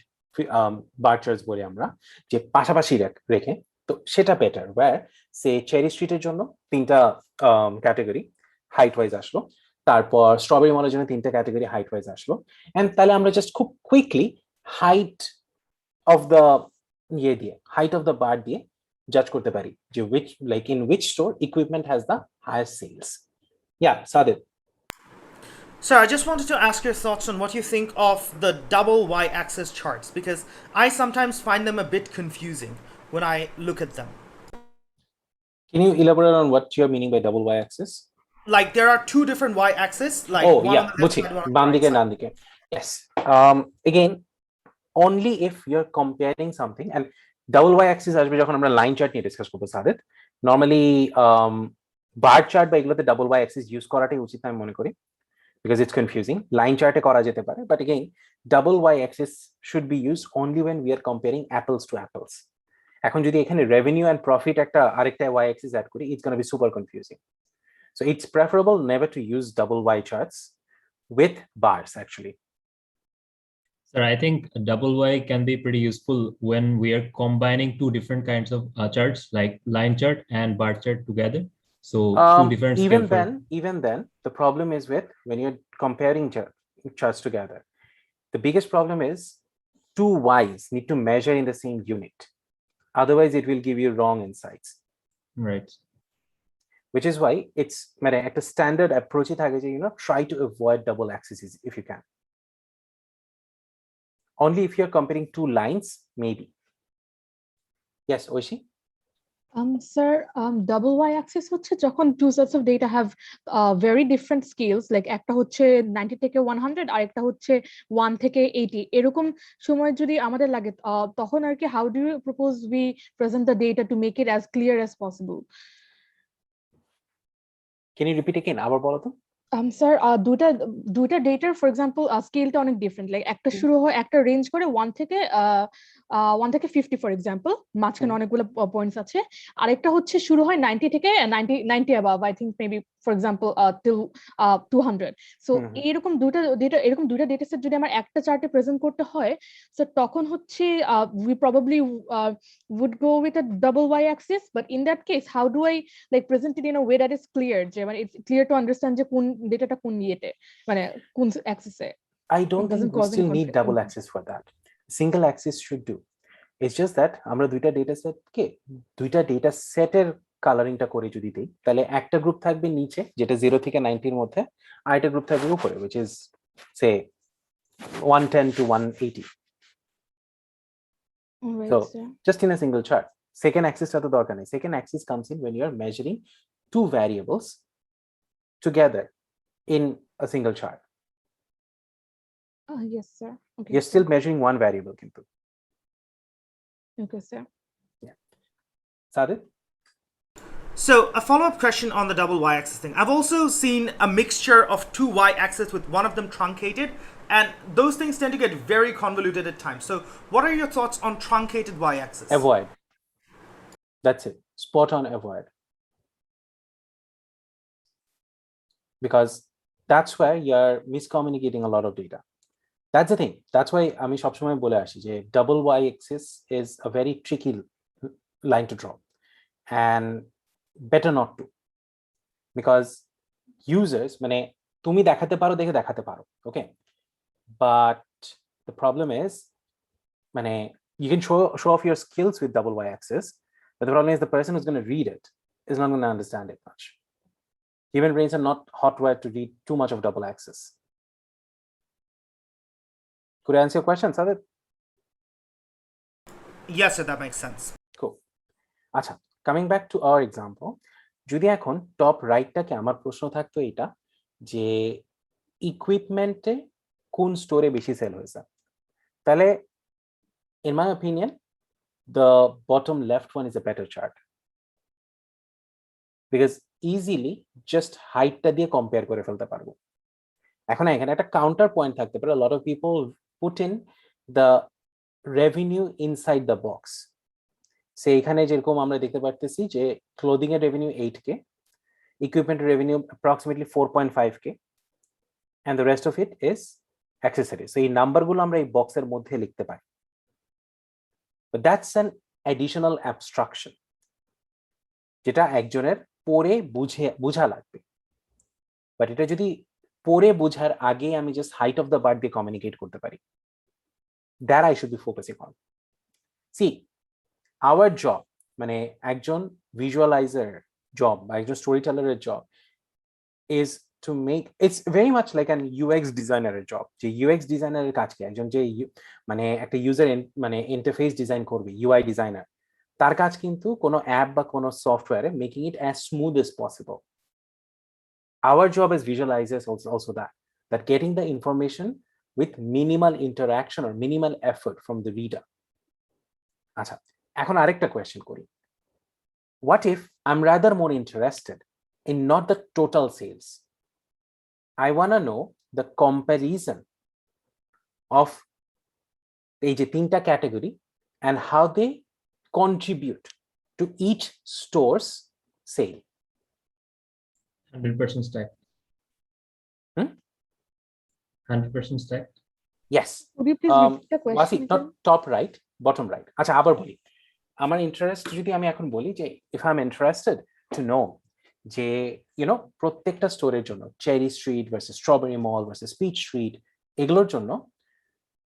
Speaker 1: bar charts বলি আমরা, যে পাশাপাশি রেখে, তো সেটা better, wire সে cherry স্ট্রিটের জন্য 3টা ক্যাটাগরি হাইট ওয়াইজ আসলো, তারপর স্ট্রবেরি মলের জন্য 3টা ক্যাটাগরি হাইট ওয়াইজ আসলো, এন্ড তাহলে আমরা জাস্ট খুব quickly height of the height of the bar দিয়ে জাজ করতে পারি যে in which store equipment has the highest sales. Yeah, Sadid.
Speaker 2: Sir, I just wanted to ask your thoughts on what you think of the double y-axis charts, because I sometimes find them a bit confusing when I look at them.
Speaker 1: Can you elaborate on what you're meaning by double y-axis?
Speaker 2: Like there are 2 different y-axis, like
Speaker 1: oh
Speaker 2: one
Speaker 1: yeah,
Speaker 2: on the left side, one on the right side.
Speaker 1: bandike. Yes. Again, only if you're comparing something, and double y-axis আসবে যখন আমরা line chart নিয়ে discuss করব সাদেদ। Normally bar chart বা এগুলোতে double y-axis use করাটাই উচিত আমি মনে করি, because it's confusing. Line chart kora jete pare, but again, double y-axis should be used only when we are comparing apples to apples. Ekhon jodi ekhane revenue and profit ekta arekta y-axis add kori, it's going to be super confusing. So it's preferable never to use double y charts with bars actually.
Speaker 7: Sir, I think double Y can be pretty useful when we are combining 2 different kinds of charts, like line chart and bar chart together. So 2 different
Speaker 1: even then the problem is with when you're comparing charts together, the biggest problem is 2 y's need to measure in the same unit, otherwise it will give you wrong insights,
Speaker 7: right?
Speaker 1: Which is why it's a standard approach try to avoid double axes if you can. Only if you're comparing 2 lines, maybe. Yes, Oishi?
Speaker 10: Sir, double y-axis হচ্ছে যখন 2 sets of data have very different scales, like একটা হচ্ছে 90 থেকে 100 আর একটা হচ্ছে 1 থেকে 80, এরকম সময় যদি আমাদের লাগে তখন আর কি how do you propose we present the data to make it as clear as possible?
Speaker 1: Can you repeat again? আবার বলো তো।
Speaker 10: স্যার দুইটা ডেটার ফর এক্সাম্পল স্কেলটা অনেক ডিফারেন্ট, লাইক একটা শুরু হয় একটা রেঞ্জ করে 1 থেকে 50 ফর এক্সাম্পল, মাঝখানে অনেকগুলো পয়েন্টস আছে। আরেকটা হচ্ছে শুরু হয় 90 থেকে 90 above, I think maybe for example till 200। So এরকম দুইটা ডেটা সেট যদি আমার একটা চার্টে প্রেজেন্ট করতে হয়, সো তখন হচ্ছে we probably would go with a double y-axis, but in that case how do I like present it in a way that is clear, যে মানে it's clear to understand যে কোন ডেটাটা কোন ইয়েতে, মানে কোন অ্যাক্সেসে।
Speaker 1: I don't think
Speaker 10: doesn't
Speaker 1: we
Speaker 10: cause any
Speaker 1: still need double
Speaker 10: confusion.
Speaker 1: access for that. Single access should do. It's just that আমরা দুইটা ডেটা সেটকে দুইটা ডেটা সেটের কালারিংটা করে যদি দিই, তাহলে একটা গ্রুপ থাকবে নিচে যেটা 0 থেকে 90 এর মধ্যে, আর একটা গ্রুপ থাকবে উপরে which is say 110 to 180.
Speaker 10: Alright,
Speaker 1: So
Speaker 10: sir.
Speaker 1: just in a single chart. Second axis টা তো দরকার নেই. Second axis comes in when you are measuring two variables together in a single chart.
Speaker 10: Yes sir. Okay,
Speaker 1: You're still measuring one variable কিন্তু.
Speaker 10: okay sir.
Speaker 1: Sadit?
Speaker 2: So a follow-up question on the double y-axis thing. I've also seen a mixture of two y-axis with one of them truncated, and those things tend to get very convoluted at times. So what are your thoughts on truncated y-axis?
Speaker 1: Avoid. That's it. Spot on avoid. Because that's where you're miscommunicating a lot of data. That's the thing. That's why আমি সবসময় বলে আসি যে double y-axis is a very tricky line to draw, and better not to, because users মানে তুমি দেখাতে পারো দেখে দেখাতে পারো, okay, but the problem is মানে you can show off your skills with double y-axis, but the problem is the person who's going to read it is not going to understand it much. Human brains are not hotwired to read too much of double axis. Could I answer your question, Sadit?
Speaker 2: Yes sir, that makes sense.
Speaker 1: Cool. আচ্ছা, coming back to our example, যদি এখন top রাইটটাকে আমার প্রশ্ন থাকতো এটা যে ইকুইপমেন্টে কোন স্টোরে বেশি সেল হয়েছে, তাহলে in my opinion the bottom left one is a better chart, because easily just হাইটটা দিয়ে কম্পেয়ার করে ফেলতে পারবো। এখন এখানে একটা কাউন্টার পয়েন্ট থাকতে পারে, a lot of people put in the revenue inside the box. সে এখানে যেরকম আমরা দেখতে পারতেছি যে ক্লোদিং এর revenue 8k, equipment revenue approximately 4.5k, and the rest of it is accessories. So এই নাম্বারগুলো আমরা এই বক্সের মধ্যে লিখতে পারি, but that's an additional abstraction যেটা একজনের পড়ে বুঝা লাগবে। বাট এটা যদি পড়ে বুঝার আগে আমি just height of the bird দিয়ে কমিউনিকেট করতে পারি, that I should be focusing on. See, our job মানে একজন ভিজুয়ালাইজার জব বা একজন স্টোরি টেলারের job is to make, it's very much like an UX ডিজাইনারের জব। যে UX ডিজাইনারের কাজ কি, একজন যে মানে একটা ইউজার মানে ইন্টারফেস ডিজাইন করবে, UI ডিজাইনার, তার কাজ কিন্তু কোনো অ্যাপ বা কোনো সফটওয়্যারে making it as smooth as possible. Our job as visualizers also that getting the information with minimal interaction or minimal effort from the reader. আচ্ছা, এখন আরেকটা কোয়েশ্চেন করি, what if I'm rather more interested in not the total sales, I want to know the comparison of এই যে তিনটা category and how they contribute to each store's sale.
Speaker 7: 100% stacked. 100% stacked.
Speaker 1: Yes.
Speaker 10: Could you please repeat the question?
Speaker 1: Wasi, not top right, bottom right. আচ্ছা, আবার বলি, আমার interest যদি আমি এখন বলি যে if I'm interested to know যে প্রত্যেকটা স্টোরের জন্য চেরি স্ট্রিট ভার্সেস স্ট্রবেরি মল ভার্সেস পিচ স্ট্রিট, এগুলোর জন্য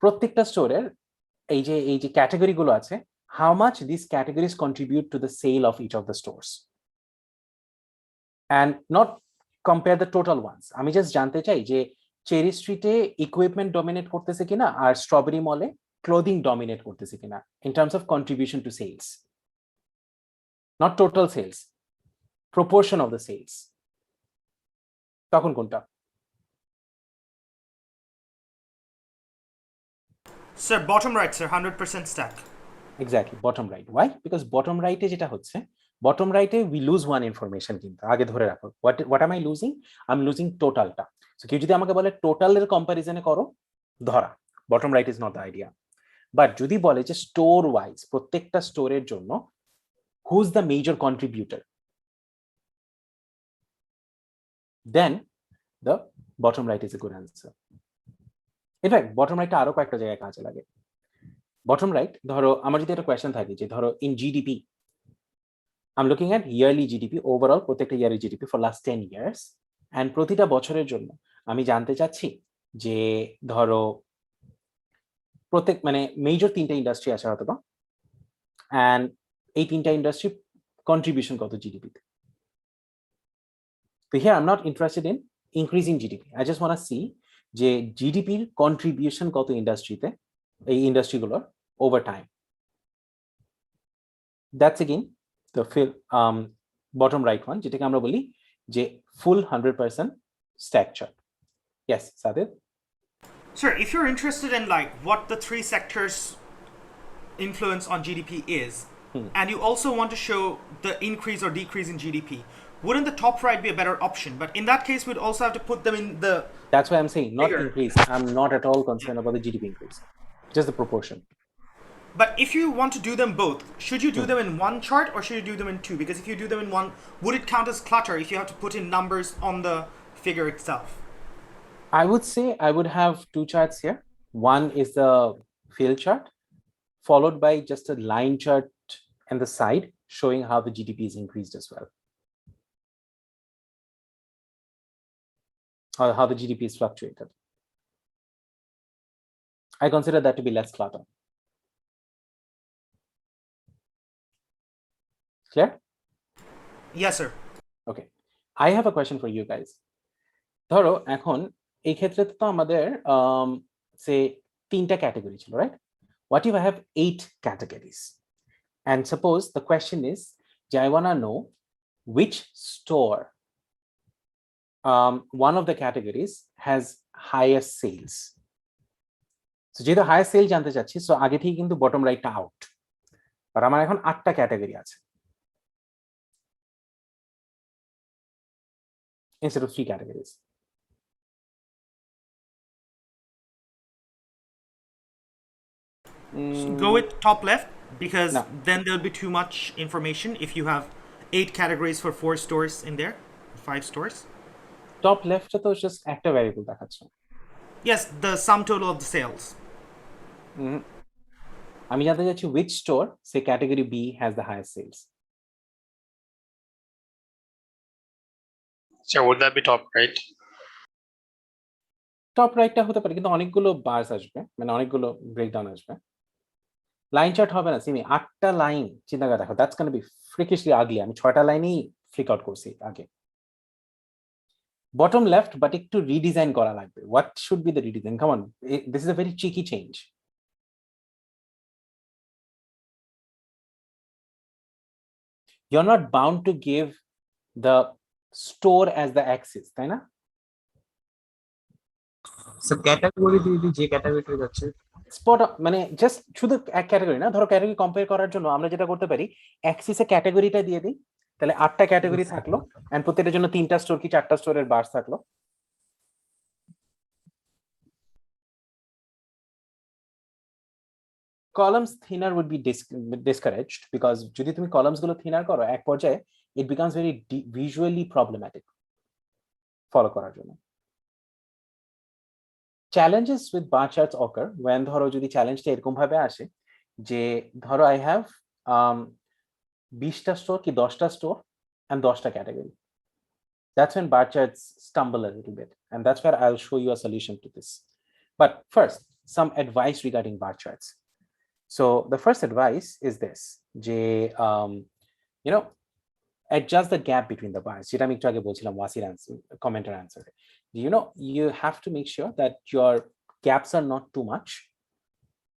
Speaker 1: প্রত্যেকটা স্টোরের এই যে ক্যাটাগরিগুলো আছে, how much these categories contribute to the sale of each of the stores, and not compare the total ones. আমি জাস্ট জানতে চাই যে চেরি স্ট্রিটে ইকুইপমেন্ট ডমিনেট করতেছে কিনা আর স্ট্রবেরি মলে ক্লোদিং ডমিনেট করতেছে কিনা in terms of contribution to sales, not total sales, proportion of the sales. তখন কোনটা?
Speaker 2: Sir, bottom right sir, 100% stack.
Speaker 1: Exactly, bottom right. Why? Because bottom right এ যেটা হচ্ছে, Bottom right we lose one information কিন্তু আগে ধরে রাখো what am I losing? I'm losing totalটা. So কেউ যদি আমাকে বলে total এর comparison এ করো ধরা bottom right is not the idea. But যদি বলে যে store wise প্রত্যেকটা স্টোরের জন্য who's the major contributor, then the bottom right is a good answer. In fact bottom right আরো কয়েকটা জায়গায় কাজে লাগে. Bottom right ধরো আমার যদি একটা কোয়েশ্চেন থাকে যে ধরো in GDP I'm looking at yearly GDP overall প্রত্যেকটা yearly GDP for last 10 years and প্রতিটা বছরের জন্য আমি জানতে চাচ্ছি যে ধরো প্রত্যেক মানে মেজর তিনটা ইন্ডাস্ট্রি আছে হয়তো বা and এই তিনটা ইন্ডাস্ট্রি কন্ট্রিবিউশন কত জিডিপি তে. So here I'm not interested in increasing GDP. I just want to see যে জিডিপির কন্ট্রিবিউশন কত ইন্ডাস্ট্রিতে এই ইন্ডাস্ট্রিগুলোর over time. That's again the bottom right one যেটাকে আমরা বলি যে full 100% stack chart. Yes, Sadid?
Speaker 2: Sure, if you're interested in like what the three sectors influence on GDP is, and you also want to show the increase or decrease in GDP, wouldn't the top right be a better option? But in that case, we'd also have to put them in the...
Speaker 1: That's why I'm saying not
Speaker 2: bigger.
Speaker 1: increase. I'm not at all concerned about the GDP increase, just the proportion.
Speaker 2: But if you want to do them both, should you do them in one chart or should you do them in two? Because if you do them in one, would it count as clutter if you have to put in numbers on the figure itself?
Speaker 1: I would say I would have two charts here. One is the field chart, followed by just a line chart on the side showing how the GDP is increased as well, or how the GDP is fluctuated. I consider that to be less clutter. Clear?
Speaker 2: Yes, sir.
Speaker 1: Okay. I have a question for you guys. ধরো এখন এই ক্ষেত্রে তো আমাদের say তিনটা category ছিল, right? What if I have 8 categories? And suppose the question is, I want to know which store one of the categories has higher sales. So যেহেতু higher sale জানতে চাচ্ছি, so আগে থেকে কিন্তু bottom right টা out. আর আমার এখন 8টা category আছে instead of 3 categories.
Speaker 2: Go with top left because
Speaker 1: No.
Speaker 2: then there'll be too much information if you have 8 categories for 4 stores in there, 5 stores.
Speaker 1: Top left তো just একটা variable দেখাচ্ছে.
Speaker 2: Yes, the sum total of the sales.
Speaker 1: আমি জানতে চাচ্ছি which store say category B has the highest sales.
Speaker 6: So would that be top right?
Speaker 1: Top রাইটটা হতে পারে কিন্তু অনেকগুলো বার্স আসবে, মানে অনেকগুলো ব্রেকডাউন আসবে. লাইন চার্ট হবে না সিমি, 8টা লাইন চিন্তা করে দেখো, দ্যাটস গোনা বি ফ্রিকিশলি আগলি. আমি 6টা লাইনই ফ্রিক আউট করছি আগে. বটম লেফট বাট একটু রিডিজাইন করা লাগবে. What should be the redesign? Come on, this is a very cheeky change. You're not bound to give the store as the axis, তাই না?
Speaker 11: So category দিদি যে ক্যাটাগরিটা যাচ্ছে
Speaker 1: স্পট মানে জাস্ট শুধু এক ক্যাটাগরি না, ধরো ক্যাটাগরি কম্পেয়ার করার জন্য আমরা যেটা করতে পারি অ্যাক্সিসে ক্যাটাগরিটা দিয়ে দিই, তাহলে 8টা ক্যাটাগরি থাকলো এন্ড প্রত্যেকটার জন্য 3টা স্টোর কি 4টা স্টোরের বার্স থাকলো. Columns thinner would be discouraged because যদি তুমি কলামস গুলো থিনার করো এক পর্যায়ে it becomes very visually problematic follow করার জন্য. Challenges with bar charts occur when ধরো যদি চ্যালেঞ্জটা এরকম ভাবে আসে যে ধরো I have 20টা স্টোর কি 10টা স্টোর and 10টা category. That's when bar charts stumble a little bit, and that's where I'll show you a solution to this. But first, some advice regarding bar charts. So the first advice is this, you know, adjust the gap between the bars. যেটা আমি একটু আগে বলছিলাম ওয়াসির commenter answer. You know, you have to make sure that your gaps are not too much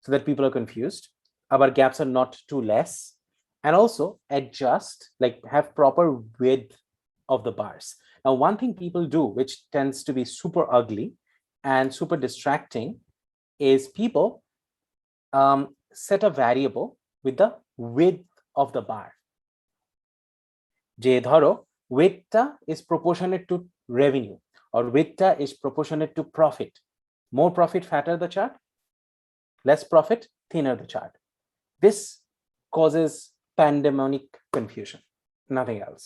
Speaker 1: so that people are confused. Our gaps are not too less, and also adjust, like have proper width of the bars. Now, one thing people do, which tends to be super ugly and super distracting, is people set a variable with the width of the bar. যে ধরো ওয়েটটা is proportionate to revenue or ওয়েটটা is proportionate to profit. More profit, fatter the chart. Less profit, thinner the chart. This causes pandemonic confusion, nothing else.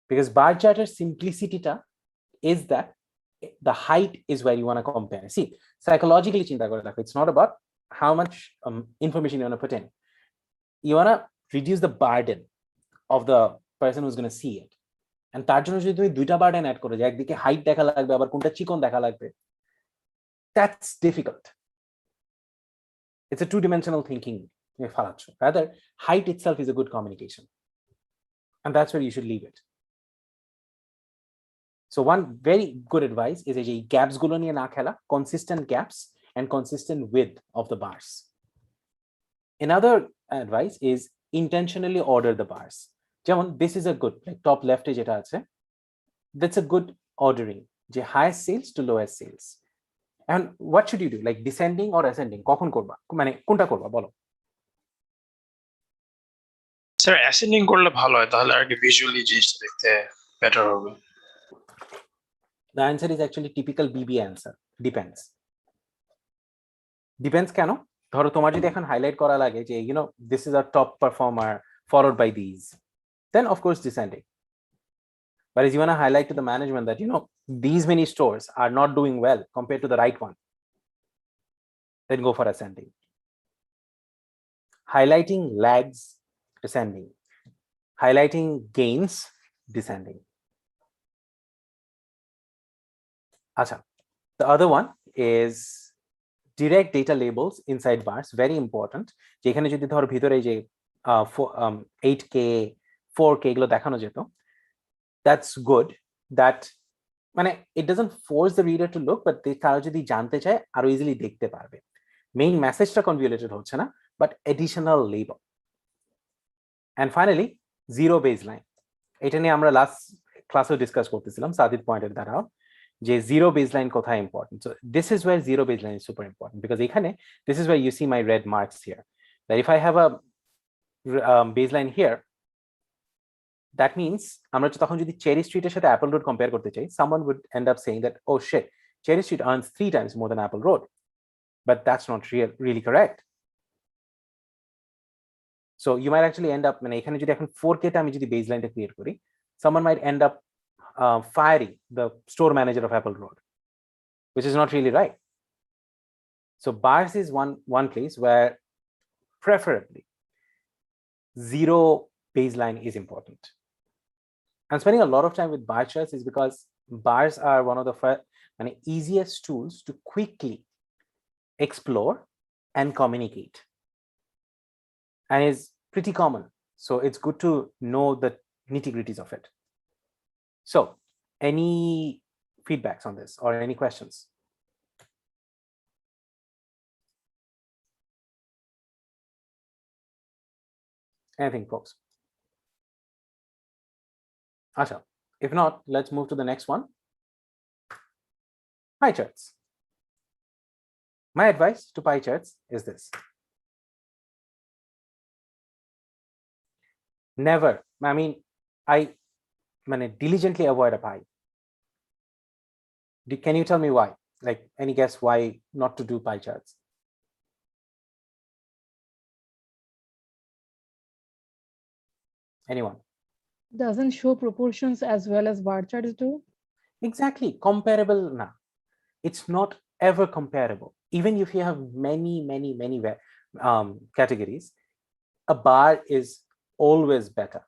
Speaker 1: Because bar charter simplicity is that the height is where you want to compare. See, psychologically, it's not about how much information you want to put in. You want to reduce the burden of the person who's going to see it. And তার জন্য যদি তুমি দুইটা burden add করো যে একদিকে height দেখা লাগবে আবার কোনটা চিকন দেখা লাগবে, that's difficult. It's a two-dimensional thinking. Rather, height itself is a good communication. And that's where you should leave it. So one very good advice is a gaps gulo niye na khela, consistent gaps and consistent width of the bars. Another advice is intentionally order the bars. Jemon, this is a good, like top left e jeta ache, that's a good ordering, je highest sales to lowest sales. And what should you do, like descending or ascending? Kokhon korba, mane konta korba bolo?
Speaker 6: Sir ascending করলে ভালো হয়, তাহলে আর কি visually জিনিসটা দেখতে better হবে।
Speaker 1: The answer is actually typical BB answer. Depends. Depends কেন? ধরো তোমার যদি এখন হাইলাইট করা লাগে যে this is a top performer followed by these, then of course descending. But if you want to highlight to the management that these many stores are not doing well compared to the right one, then go for ascending. Highlighting lags, ascending. Highlighting gains, descending. Acha. The other one is direct data labels inside bars, very important. যেখানে যদি ধর ভিতরে যে 8K 4K এগুলো দেখানো যেত, that's good. That মানে it doesn't force the reader to look, but তারা যদি জানতে চায় আরো ইজিলি দেখতে পারবে। মেইন মেসেজটা কনভলিউটেড হচ্ছে না, but additional label. And finally, zero baseline. এটা নিয়ে আমরা লাস্ট ক্লাসেও ডিসকাস করতেছিলাম, সাদিদ পয়েন্টেড দ্যাট আউট যে জিরো বেসলাইন কোথায় important. So this is where zero baseline is super important, because এখানে this is where you see my red marks here, that if I have a baseline here, that means আমরা তখন যদি cherry স্ট্রিটের সাথে Apple road compare করতে চাই, someone would end up saying that oh shit, cherry street earns 3 times more than Apple road, but that's not really correct. So you might actually end up, মানে এখানে যদি এখন 4K তে আমি যদি বেসলাইনটা create করি, someone might end up firing the store manager of Apple Road, which is not really right. So bars is one place where preferably zero baseline is important. I'm spending a lot of time with bar charts is because bars are one of the easiest tools to quickly explore and communicate, and is pretty common. So it's good to know the nitty-gritties of it. So, any feedbacks on this or any questions? Anything, folks? Asha, if not, let's move to the next one. Pie charts. My advice to pie charts is this. Never, I diligently avoid a pie. Can you tell me why? Like, any guess why not to do pie charts? Anyone?
Speaker 10: Doesn't show proportions as well as bar charts do.
Speaker 1: Exactly, comparable na. It's not ever comparable. Even if you have many categories, a bar is always better.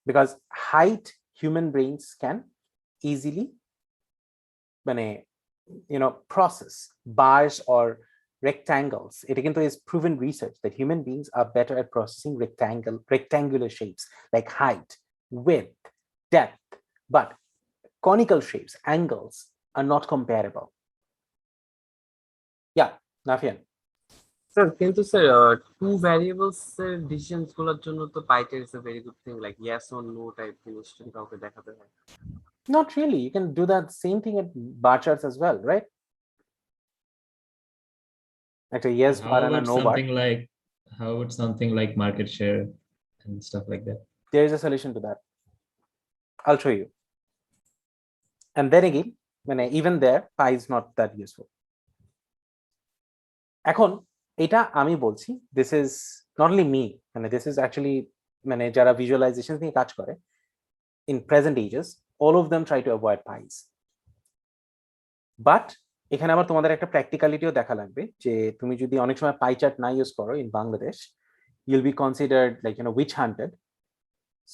Speaker 1: Because height, human brains can easily process bars or rectangles. It again is proven research that human beings are better at processing rectangular shapes like height, width, depth, but conical shapes, angles are not comparable. Yeah, Nafian.
Speaker 11: Sir কিন্তু sir two variables এর decisions গুলোর জন্য তো pie chart is a very good thing, like yes or no type জিনিস যদি কাউকে দেখাতে হয়।
Speaker 1: Not really. You can do that same thing at bar charts as well, right? Like a yes bar and a no bar.
Speaker 7: How about something like market share? and stuff like that.
Speaker 1: There is a solution to that. I'll show you. And then again, when even there, pi is not that useful. এখন এটা আমি বলছি, this is not only me, মানে this is actually মানে যারা visualization নিয়ে কাজ করে in present ages, all of them try to avoid pi's. But এখানে আবার তোমাদের একটা প্র্যাকটিক্যালিটিও দেখা লাগবে যে তুমি যদি অনেক সময় পাই চার্ট না ইউজ করো in Bangladesh, you'll be considered like witch hunted.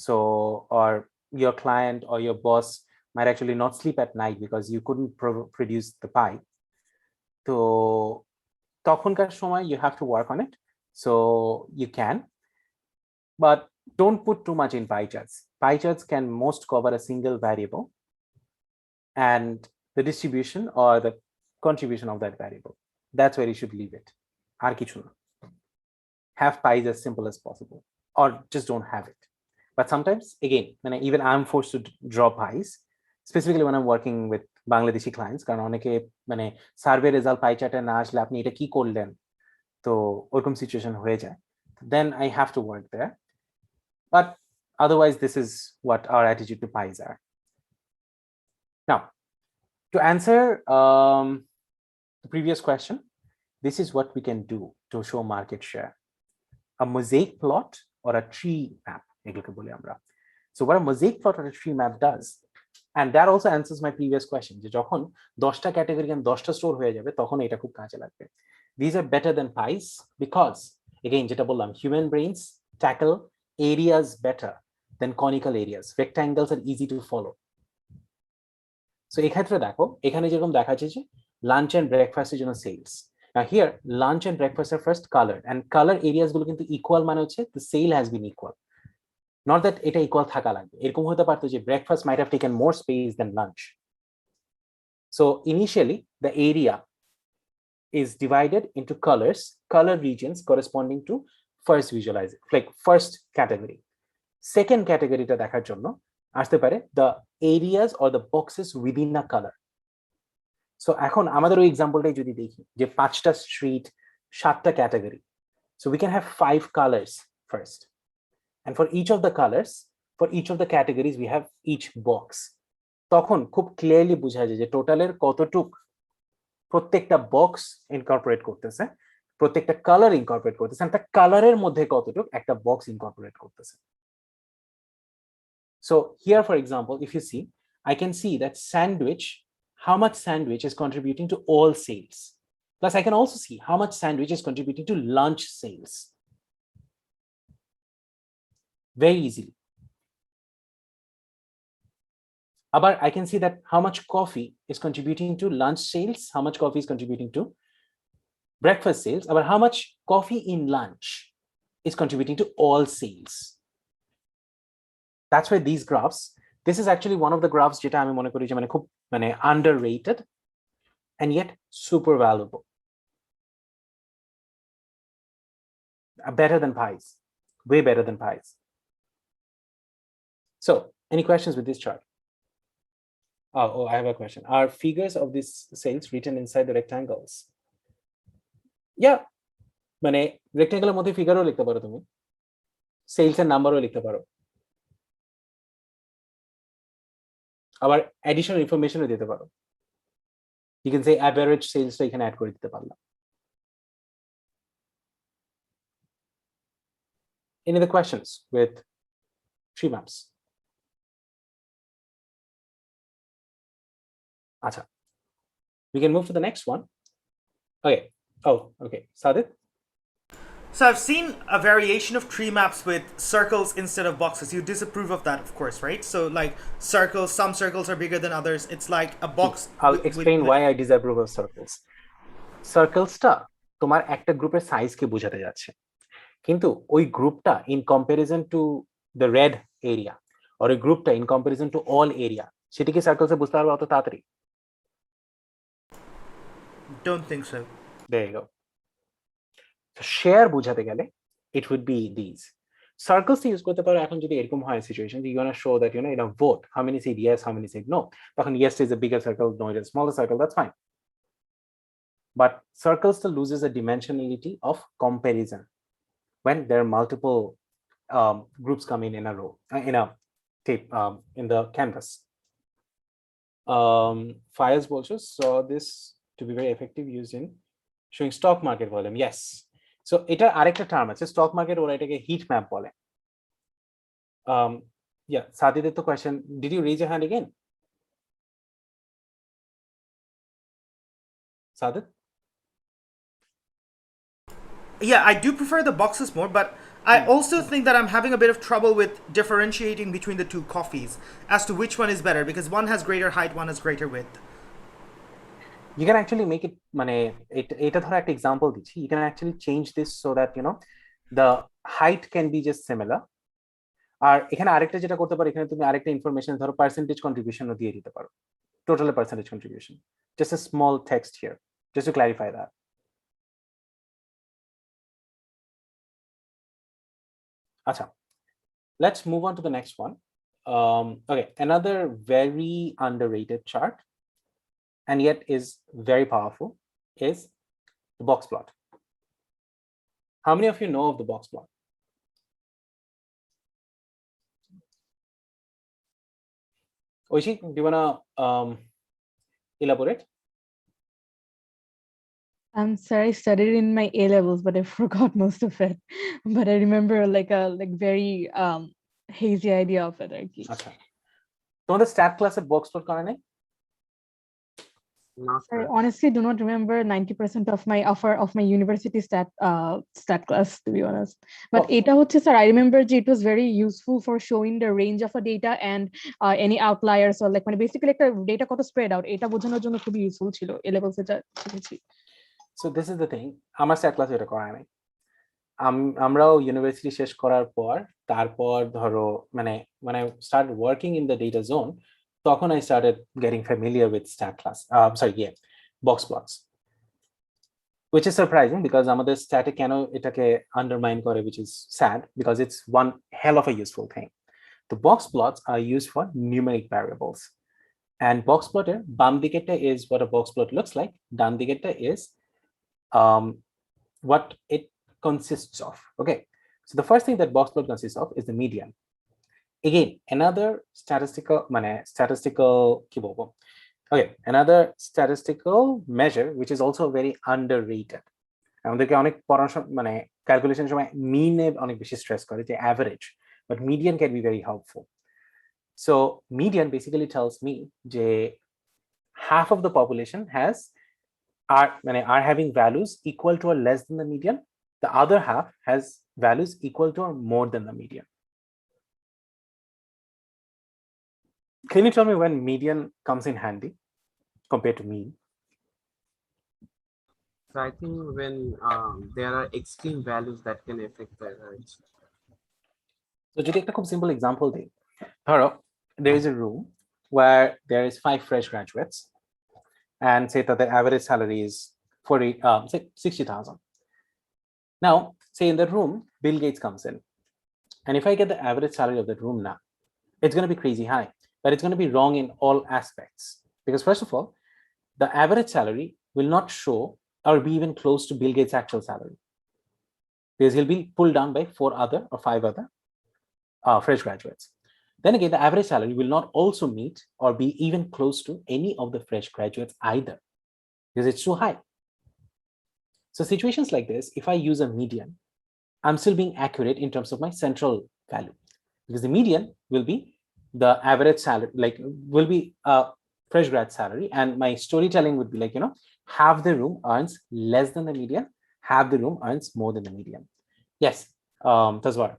Speaker 1: So or your client or your boss might actually not sleep at night because you couldn't produce the pie. So তখনকার সময় you have to work on it. So you can, but don't put too much in pie charts. Pie charts can most cover a single variable and the distribution or the contribution of that variable. That's where you should leave it. আর কিছু না. Have pies as simple as possible, or just don't have it. But sometimes, again, when even I'm forced to draw pies, specifically when I'm working with Bangladeshi clients, কারণ অনেকে মানে survey result পাই চার্টে না আসলে আপনি এটা কি করলেন, তো ওরকম সিচুয়েশন হয়ে যায়, then I have to work there. But otherwise, this is what our attitude to pies are. Now, to answer the previous question, this is what we can do to show market share. A mosaic plot or a tree map. So what a mosaic plot or a tree map does, and that also answers my previous question, যে যখন 10টা category and 10টা store হয়ে যাবে তখন এটা খুব কাজে লাগবে. These are better than pies because again যেটা বললাম, human brains tackle areas better than conical areas. Rectangles are easy to follow. So এক্ষেত্রে দেখো এখানে যেরকম দেখাচ্ছে যে লাঞ্চ এন্ড ব্রেকফাস্টের জন্য sales. Now here lunch and breakfast are first colored, and color areas গুলো কিন্তু equal মানে হচ্ছে the sale has been equal. Not that এটা equal থাকা লাগবে, এরকম হতে পারতো যে breakfast might have taken more space than lunch. So initially the area is divided into color regions corresponding to first visualize, like first category. Second category টা দেখার জন্য আসতে পারে the areas or the boxes within a color. So এখন আমাদের ওই এক্সাম্পলটাই যদি দেখি যে 5টা স্ট্রিট 7টা category, so we can have 5 colors first, and for each of the colors, for each of the categories we have each box. তখন খুব ক্লিয়ারলি বোঝা যায় যে টোটালের কতটুক প্রত্যেকটা বক্স ইনকর্পোরেট করতেছে, প্রত্যেকটা কালার ইনকর্পোরেট করতেছে, একটা কালারের মধ্যে কতটুক একটা বক্স ইনকর্পোরেট করতেছে. So here for example, if you see, I can see that sandwich, how much sandwich is contributing to all sales. Plus I can also see how much sandwich is contributing to lunch sales. Very easily. But I can see that how much coffee is contributing to lunch sales, how much coffee is contributing to breakfast sales, about how much coffee in lunch is contributing to all sales. That's why these graphs, this is actually one of the graphs যেটা আমি মনে করি যে মানে খুব মানে underrated and yet super valuable. Better than pies, way better than pies. So any questions with this chart? Oh, I have a question. Are figures of these sales written inside the rectangles? Yeah, মানে রেক্ট্যাঙ্গেলের মধ্যে ফিগারও লিখতে পারো তুমি, sales এর নাম্বারও লিখতে পারো, আবার অ্যাডিশনাল ইনফরমেশনও দিতে পারো. You can say average sales টা এখানে অ্যাড করে দিতে পারলাম. Any other questions with tree maps? Acha. We can move to the next one. Okay. Oh, okay. Sadit?
Speaker 2: So I've seen a variation of tree maps with circles instead of boxes. You disapprove of that, of course, right? So like circles, some circles are bigger than others. It's like a box.
Speaker 1: I'll explain why I disapprove of circles. Circles টা তোমার একটা গ্রুপের সাইজকে বোঝাতে যাচ্ছে, কিন্তু ওই গ্রুপটা in comparison to the red area or a গ্রুপটা in comparison to all area, সেটা কি সার্কেলসে বুঝতে পারবে অত তাড়াতাড়ি?
Speaker 2: Don't think so.
Speaker 1: There you go. So share বোঝাতে গেলে it would be these. Circles to use করতে পারো এখন যদি এরকম হয় situation, you want to show that in a vote how many said yes, how many said no. তখন yes is a bigger circle, no is a smaller circle, that's fine. But circles still loses a dimensionality of comparison when there are multiple groups come in a row, in a tape, in the canvas. Fires also saw this to be very effective used in showing stock market volume. Yes. So এটা আরেকটা term আছে stock market, ওরা এটাকে hit map বলে। Yeah, Sadid, the question, did you raise your hand again? Sadid?
Speaker 2: Yeah, I do prefer the boxes more, but I also think that I'm having a bit of trouble with differentiating between the two coffees as to which one is better, because one has greater height, one has greater width.
Speaker 1: You can actually make it, এটা ধরো একটা example দিচ্ছি, you can actually change this so that the height can be just similar. আর এখানে আরেকটা যেটা করতে পারো, এখানে তুমি আরেকটা ইনফরমেশন ধরো পার্সেন্টেজ কন্ট্রিবিউশনও দিয়ে দিতে পারো, total percentage contribution, just a small text here just to clarify that. Acha, let's move on to the next one. Okay, another very underrated chart and yet is very powerful is the box plot. How many of you know of the box plot? Oishi, do you wanna elaborate?
Speaker 10: I'm sorry, I studied in my A levels, but I forgot most of it. But I remember like a very hazy idea of it.
Speaker 1: আচ্ছা, তোমাদের stat ক্লাসে box plot করে নাই?
Speaker 10: I honestly do not remember 90% of my university stat class, to be honest. But এটা হচ্ছে sir, I remember it was very useful for showing the range of a data and any outliers or like basically একটা data কত spread out, এটা বোঝানোর জন্য খুবই useful ছিল A levels এটা শিখেছি।
Speaker 1: So this is the thing, আমার স্ট্যাট ক্লাসে এটা করা নাই। আমরাও ইউনিভার্সিটি শেষ করার পর তারপর ধরো when I started working in the data zone, তখন I started getting familiar with stat class, box plots, which is surprising because আমাদের স্ট্যাটে কেন এটাকে undermine করে, which is sad because it's one hell of a useful thing. The box plots are used for numeric variables, and box plotter বাম দিকেরটা is what a box plot looks like, done দিকেরটা is what it consists of. Okay, so the first thing that box plot consists of is the median. Again, another statistical measure which is also very underrated. আমাদেরকে অনেক পড়াশোনা calculation সময় মিনে অনেক বেশি stress করে যে average, but median can be very helpful. So median basically tells me যে half of the population are having values equal to or less than the median, the other half has values equal to or more than the median. Can you tell me when median comes in handy compared to mean?
Speaker 11: So I think when there are extreme values that can affect the average.
Speaker 1: So to take a simple example, there is a room where there is 5 fresh graduates and say that the average salary is 60,000. Now, say in the room, Bill Gates comes in. And if I get the average salary of that room now, it's going to be crazy high, but it's going to be wrong in all aspects. Because first of all, the average salary will not show or be even close to Bill Gates' actual salary. Because he'll be pulled down by 4 other or 5 other fresh graduates. Then again, the average salary will not also meet or be even close to any of the fresh graduates either, because it's too high. So situations like this, if I use a median, I'm still being accurate in terms of my central value, because the median will be the average salary, will be a fresh grad salary, and my storytelling would be half the room earns less than the median, half the room earns more than the median. Yes, Tazwar.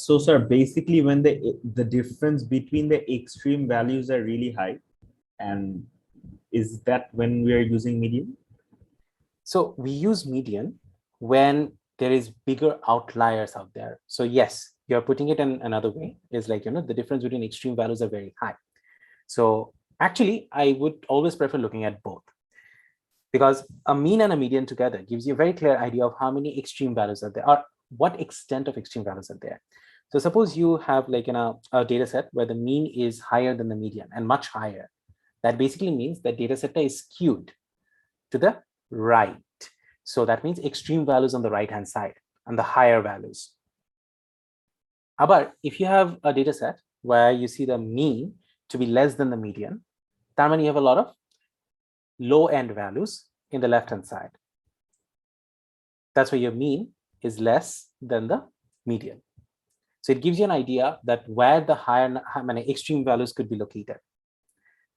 Speaker 12: So sir, basically when the difference between the extreme values are really high, and is that when we are using median?
Speaker 1: So we use median when there is bigger outliers out there. So yes, you're putting it in another way, is the difference between extreme values are very high. So actually, I would always prefer looking at both, because a mean and a median together gives you a very clear idea of how many extreme values are there, or what extent of extreme values are there. So suppose you have a data set where the mean is higher than the median and much higher. That basically means that data set is skewed to the right. So that means extreme values on the right hand side and the higher values. But if you have a data set where you see the mean to be less than the median, that means you have a lot of low end values in the left hand side. That's why your mean is less than the median. So it gives you an idea that where the higher extreme values could be located.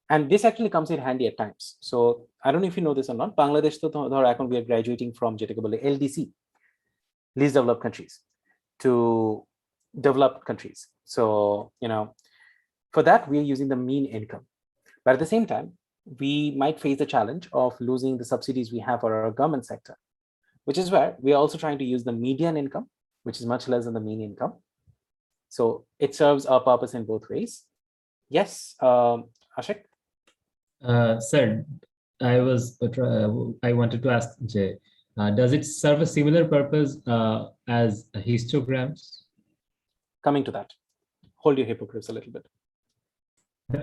Speaker 1: And this actually comes in handy at times. So I don't know if you know this or not. Bangladesh to we are graduating from LDC, least developed countries, to developed countries. So, for that, we are using the mean income. But at the same time, we might face the challenge of losing the subsidies we have for our government sector, which is where we are also trying to use the median income, which is much less than the mean income. So it serves our purpose in both ways. Yes, Ashik?
Speaker 7: Sir, I wanted to ask Jay, does it serve a similar purpose as histograms?
Speaker 1: Coming to that, hold your hippogriffs a little bit.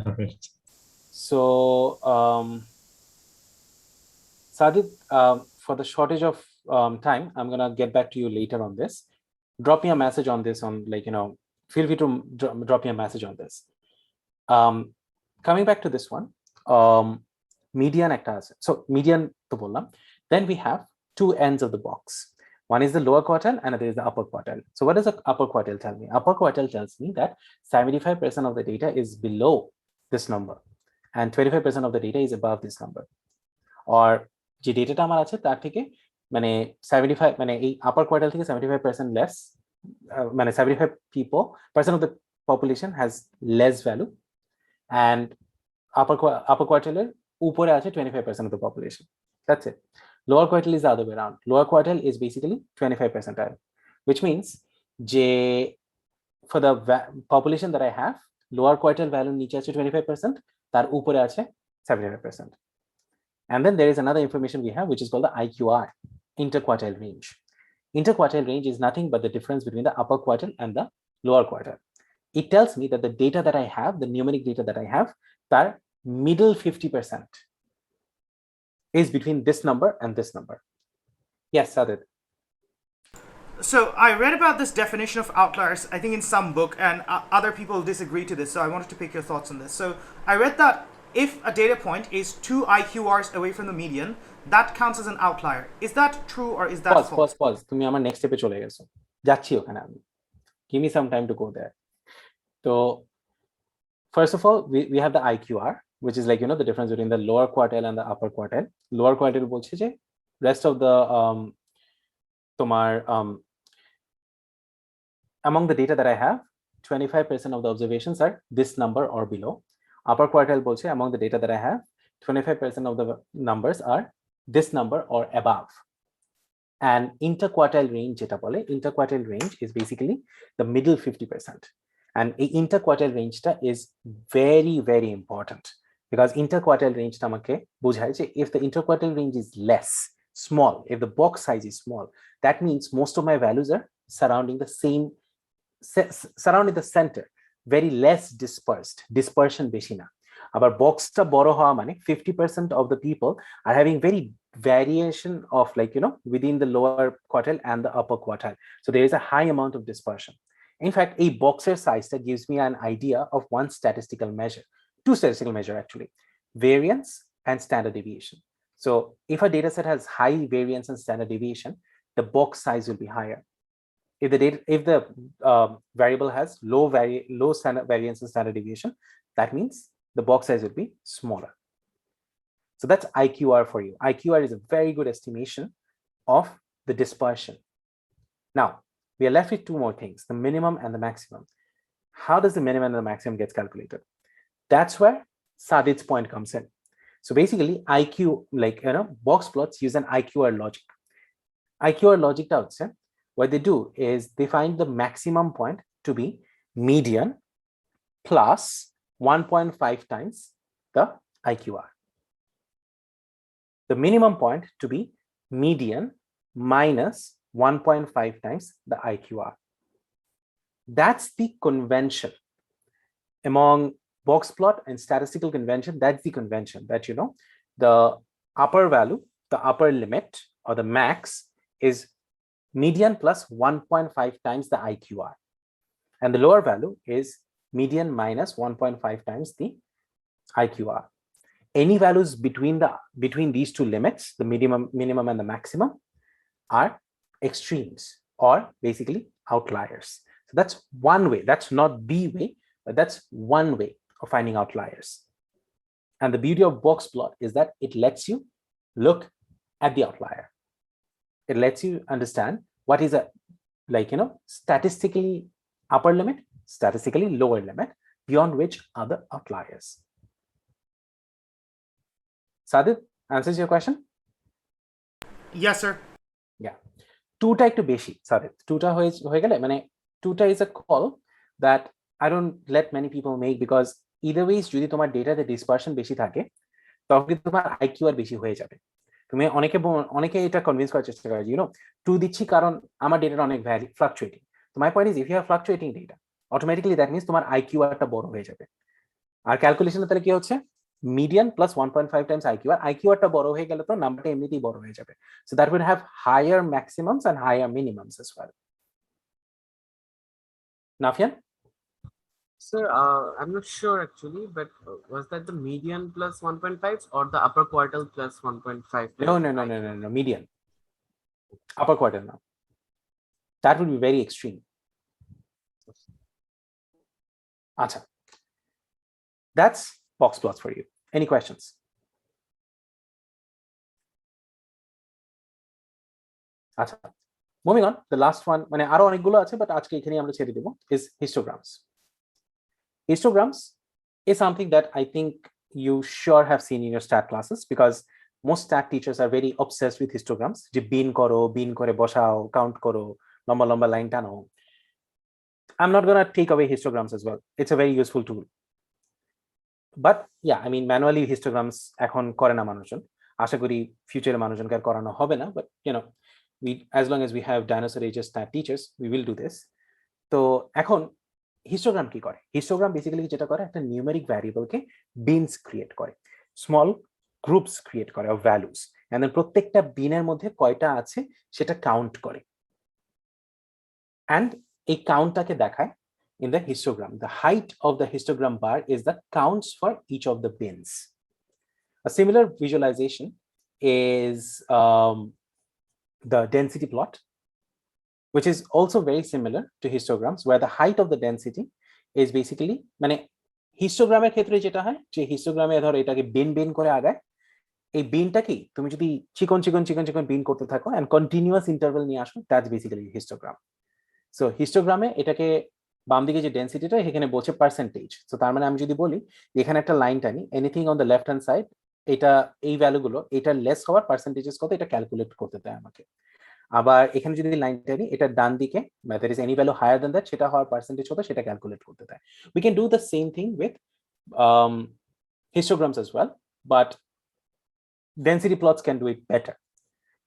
Speaker 7: All right.
Speaker 1: So, Sadit, for the shortage of time, I'm gonna get back to you later on this. Drop me a message on this feel free to drop me a message on this. Coming back to this one, median actors. So median to bola. Then we have two ends of the box. One is the lower quartile and other is the upper quartile. So what does the upper quartile tell me? Upper quartile tells me that 75% of the data is below this number and 25% of the data is above this number. Or যে ডেটাটা আমার আছে তার থেকে 75 এই upper quartile থেকে 75% less 75% of the population has less value and upper quartile উপরে আছে 25% of the population. That's it. Lower quartile is the other way around. Lower quartile is basically 25 percentile, which means for the population that I have, lower quartile value নিচে আছে 25%, তার উপরে আছে 75%. And then there is another information we have, which is called the IQR, interquartile range. Interquartile range is nothing but the difference between the upper quartile and the lower quartile. It tells me that the data that I have, the numeric data that I have, that middle 50% is between this number and this number. Yes, Sadit.
Speaker 2: So I read about this definition of outliers, I think in some book, and other people disagree to this. So I wanted to pick your thoughts on this. So I read that if a data point is 2 IQRs away from the median, that counts as an outlier. Is that true or is that false?
Speaker 1: Pause. তুমি আমার next step চলে গেছো। যাচ্ছি ওখানে আমি। Give me some time to go there. So first of all, we have the IQR, which is the difference between the lower quartile and the upper quartile. Lower quartile বলছে যে rest of the among the data that I have, 25% of the observations are this number or below. Upper quartile বলছে among the data that I have, 25% of the numbers are this number or above. And interquartile range যেটা বলে, interquartile range is basically the middle 50%. And interquartile range is very, very important because interquartile range আমাকে বোঝায় যে if the interquartile range is less, small, if the box size is small, that means most of my values are surrounding the center, very less dispersed, dispersion বেশি না। আবার বক্সটা বড় হওয়া মানে 50% of the people are having very variation of within the lower quartile and the upper quartile. So there is a high amount of dispersion. In fact, a boxer size that gives me an idea of one statistical measure, two statistical measure actually, variance and standard deviation. So if a data set has high variance and standard deviation, the box size will be higher. If the variable has low standard variance and standard deviation, that means the box size will be smaller. So that's IQR for you. IQR is a very good estimation of the dispersion. Now, we are left with two more things, the minimum and the maximum. How does the minimum and the maximum gets calculated? That's where Sadit's point comes in. So basically, IQ, box plots use an IQR logic. IQR logic outside, what they do is they find the maximum point to be median plus 1.5 times the IQR. The minimum point to be median minus 1.5 times the IQR. That's the convention among box plot and statistical convention. That's the convention that the upper value, the upper limit or the max is median plus 1.5 times the IQR. And the lower value is median minus 1.5 times the IQR. Any values between these two limits, the minimum and the maximum, are extremes or basically outliers. So that's one way. That's not the way, but that's one way of finding outliers. And the beauty of box plot is that it lets you look at the outlier. It lets you understand what is a, statistically upper limit, statistically lower limit, beyond which are the outliers. Sadit, answers your question?
Speaker 2: Yes, sir.
Speaker 1: Yeah. Tuta ekটু বেশি, Sadit. Tuta হয়ে গেলে মানে tuta is a call that I don't let many people make because either ways যদি তোমার ডেটাতে dispersion বেশি থাকে তখন তোমার IQ আর বেশি হয়ে যাবে। তুমি অনেকে এটা কনভিন্স করার চেষ্টা করে, 2 দিচ্ছি কারণ আমার ডেটাটা অনেক ভ্যারি ফ্লাকচুয়েটিং। তো my point is if you have fluctuating data automatically that means তোমার IQ আরটা বড় হয়ে যাবে। আর ক্যালকুলেশনে তাহলে কি হচ্ছে median plus 1.5 times IQR. IQR টা বড় হয়ে গেলে তো নাম্বারটা এমনিতেই বড় হয়ে যাবে। So that would have higher maximums and higher minimums as well. Nafian?
Speaker 11: Sir, I'm not sure actually, but was that the median plus 1.5 or the upper quartile plus 1.5?
Speaker 1: No, median. Upper quartile now. That would be very extreme. Acha. That's box plots for you. Any questions? Acha. Moving on, the last one, মানে আরো অনেকগুলো আছে but আজকে এখানেই আমরা ছেড়ে দেব, is histograms. Histograms is something that I think you sure have seen in your stat classes because most stat teachers are very obsessed with histograms. যে বিন করে বসাও, count করো, লম্বা লাইন টানো. I'm not going to take away histograms as well. It's a very useful tool. But yeah, I mean manually histograms এখন করে না মানুষজন, আশা করি ফিউচারে মানুষজনকে আর করানো হবে না, but we as long as we have dinosaur ages stat teachers we will do this. তো এখন histogram কি করে? Histogram basically যেটা করে একটা numeric variable কে bins create করে, small groups create করে of values, and then প্রত্যেকটা বিনের মধ্যে কয়টা আছে সেটা count করে, and এই countটাকে দেখায় in the histogram. The height of the histogram bar is the counts for each of the bins. A similar visualization is the density plot, which is also very similar to histograms, where the height of the density is basically মানে হিস্টোগ্রামের ক্ষেত্রে যেটা হয় যে হিস্টোগ্রামে ধরো এটাকে বিন করে আগায়, এই বিনটাকে তুমি যদি চিকন বিন করতে থাকো and continuous interval নিয়ে আসো, that's basically histogram. So histograme এটাকে বাম দিকে যে ডেনসিটিটা এখানে বলছে পার্সেন্টেজ। সো তার মানে আমি যদি বলি এখানে একটা লাইন টানি, anything on the left hand side, এটা এই ভ্যালুগুলো এটা লেস হওয়ার পার্সেন্টেজেস কত এটা ক্যালকুলেট করতে দেয় আমাকে। আবার এখানে যদি লাইন টানি এটা ডান দিকে there is any value higher than that সেটা হওয়ার পার্সেন্টেজ কত সেটা ক্যালকুলেট করতে দেয়। We can do the same thing with histograms as well, but density plots can do it better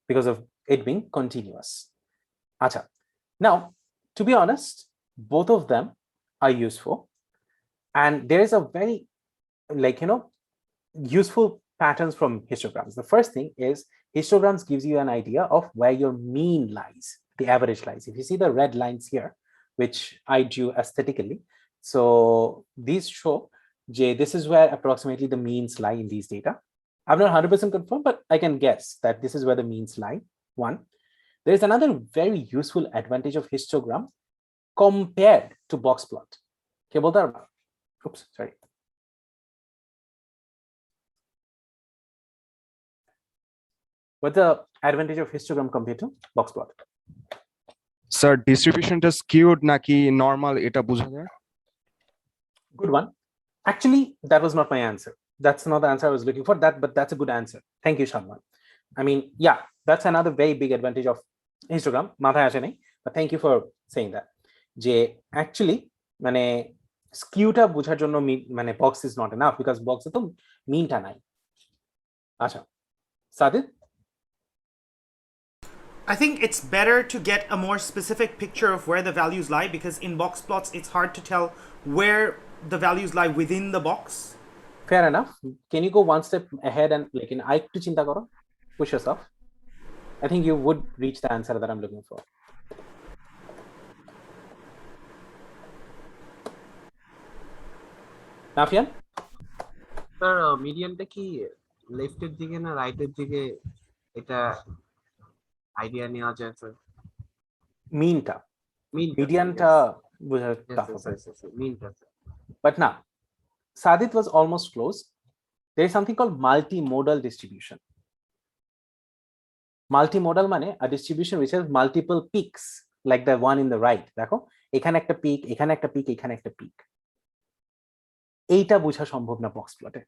Speaker 1: because of it being continuous. Acha. Now, to be honest, both of them are useful, and there is a very useful patterns from histograms. The first thing is histograms gives you an idea of where your mean lies, the average lies. If you see the red lines here, which I drew aesthetically, so these show this is where approximately the means lie in these data. I'm not 100% confirmed, but I can guess that this is where the means lie. One, there is another very useful advantage of histogram compared to box plot. Okay, oops, sorry. What's the advantage of histogram compared to box plot?
Speaker 13: Sir, distribution টা skewed নাকি normal এটা বোঝা যায়?
Speaker 1: Good one. Actually, that was not my answer. That's not the answer I was looking for. But that's a good answer. Thank you, Shalman. I mean, yeah, that's another very big advantage of histogram. মাথায় আসে নাই, but thank you for saying that. যে actually মানে স্কিউটা বোঝার জন্য মানে box is not enough because বক্সে তো মিনটা নাই। আচ্ছা Sadid,
Speaker 2: I think it's better to get a more specific picture of where the values lie, because in box plots it's hard to tell where the values lie within the box.
Speaker 1: Fair enough. Can you go one step ahead and একটু চিন্তা করো, push yourself? I think you would reach the answer that I'm looking for. Nafian?
Speaker 11: Sir মিডিয়ানটা কি লেফটের দিকে না রাইটের দিকে, এটা আইডিয়া নেওয়া যায় স্যার?
Speaker 1: মিনটা,
Speaker 11: মিনটা
Speaker 1: মিডিয়ানটা বোঝা টাফ হবে।
Speaker 11: মিনটা
Speaker 1: But now, Sadit was almost close. There is something called multimodal distribution. Multimodal মানে a distribution which has multiple peaks, like the one in the right. দেখো এখানে একটা পিক, এখানে একটা পিক, এখানে একটা পিক। এইটা বোঝা সম্ভব না বক্স প্লটে।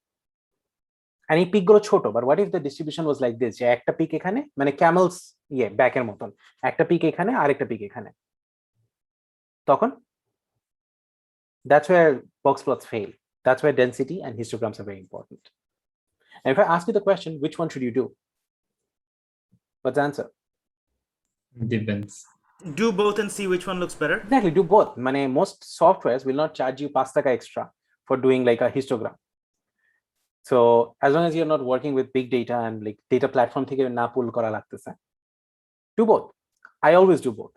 Speaker 1: আর এই পিক গুলো ছোট, but what if the distribution was like this, যে একটা পিক এখানে, মানে ক্যামেলস ব্যাকের মতন, একটা পিক এখানে আরেকটা পিক এখানে, তখন that's where box plots fail. That's where density and histograms are very important. And if I ask you the question, which one should you do? What's the answer?
Speaker 7: Depends.
Speaker 2: Do both and see which one looks better.
Speaker 1: Exactly, do both. Mane, most softwares will not charge you 5 taka extra for doing like a histogram. So as long as you're not working with big data and like data platform theke na pull kora lagteche, do both. I always do both.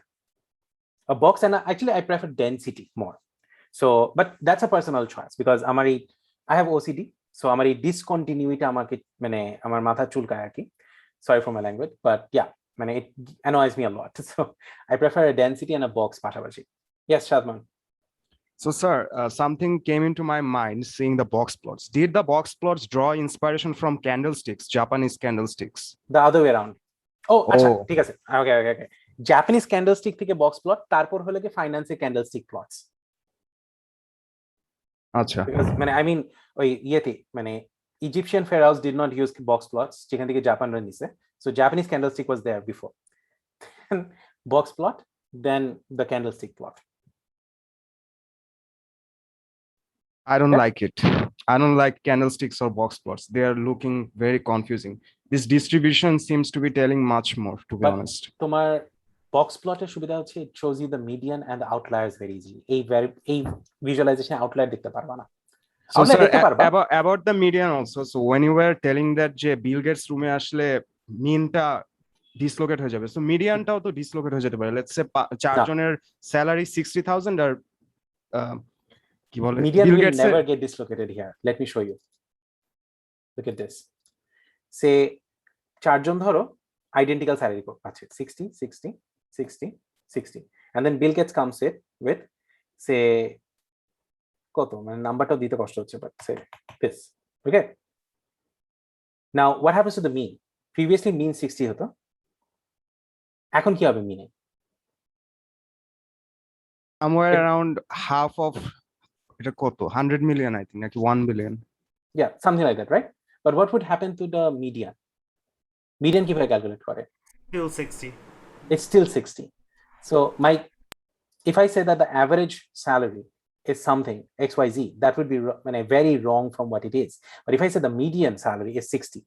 Speaker 1: A box, and actually I prefer density more. So, but that's a personal choice because I have OCD, so amari discontinuity amake mane amar matha chulkaay ar ki. Sorry for my language, but yeah, mane it annoys me a lot. So I prefer a density and a box pashapashi. Yes, Shadman.
Speaker 13: So, sir, something came into my mind seeing the box plots. Did the box plots draw inspiration from candlesticks, Japanese candlesticks?
Speaker 1: The other way around. Oh, acha, ঠিক আছে. Okay. Japanese candlestick থেকে box plot, তারপর হলো কি finance candlestick plots.
Speaker 13: আচ্ছা।
Speaker 1: Because মানে I mean ওই ইয়েতে মানে Egyptian pharaohs did not use box plots, যেখান থেকে জাপানরা নিছে. So Japanese candlestick was there before. Box plot, then the candlestick plot.
Speaker 13: I don't like it. I don't like candlesticks or box plots. They are looking very confusing. This distribution seems to be telling much more, to be honest.
Speaker 1: তোমার box plot এর সুবিধা হচ্ছে it shows you the median and the outliers very easily. এই visualization outlier দেখতে পারবা না।
Speaker 13: So, sir, about the median also. So when you were telling that যে Bill Gates রুমে আসলে মিনটা ডিসলোকেট হয়ে যাবে, so মিডিয়ানটাও তো ডিসলোকেট হয়ে যেতে পারে। লেটস সে চারজনের স্যালারি 60,000 আর কি বলে
Speaker 1: median
Speaker 13: Bill
Speaker 1: will
Speaker 13: Gates
Speaker 1: never get dislocated here. Let me show you. Look at this. Say চারজন ধরো identical salary আছে 60 60 60 60, and then Bill Gates comes in with say কত, মানে নাম্বারটা দিতে কষ্ট হচ্ছে, but say this. Okay, now what happens to the mean? Previously mean 60 হতো, এখন কি হবে mean?
Speaker 13: somewhere around half of এটা কত 100 million I think, নাকি 1 billion.
Speaker 1: Yeah, something like that, right? But what would happen to the median? Median কিভাবে calculate করে?
Speaker 2: Still 60.
Speaker 1: It's still 60. So if I say that the average salary is something XYZ, that would be very wrong from what it is. But if I say the median salary is 60,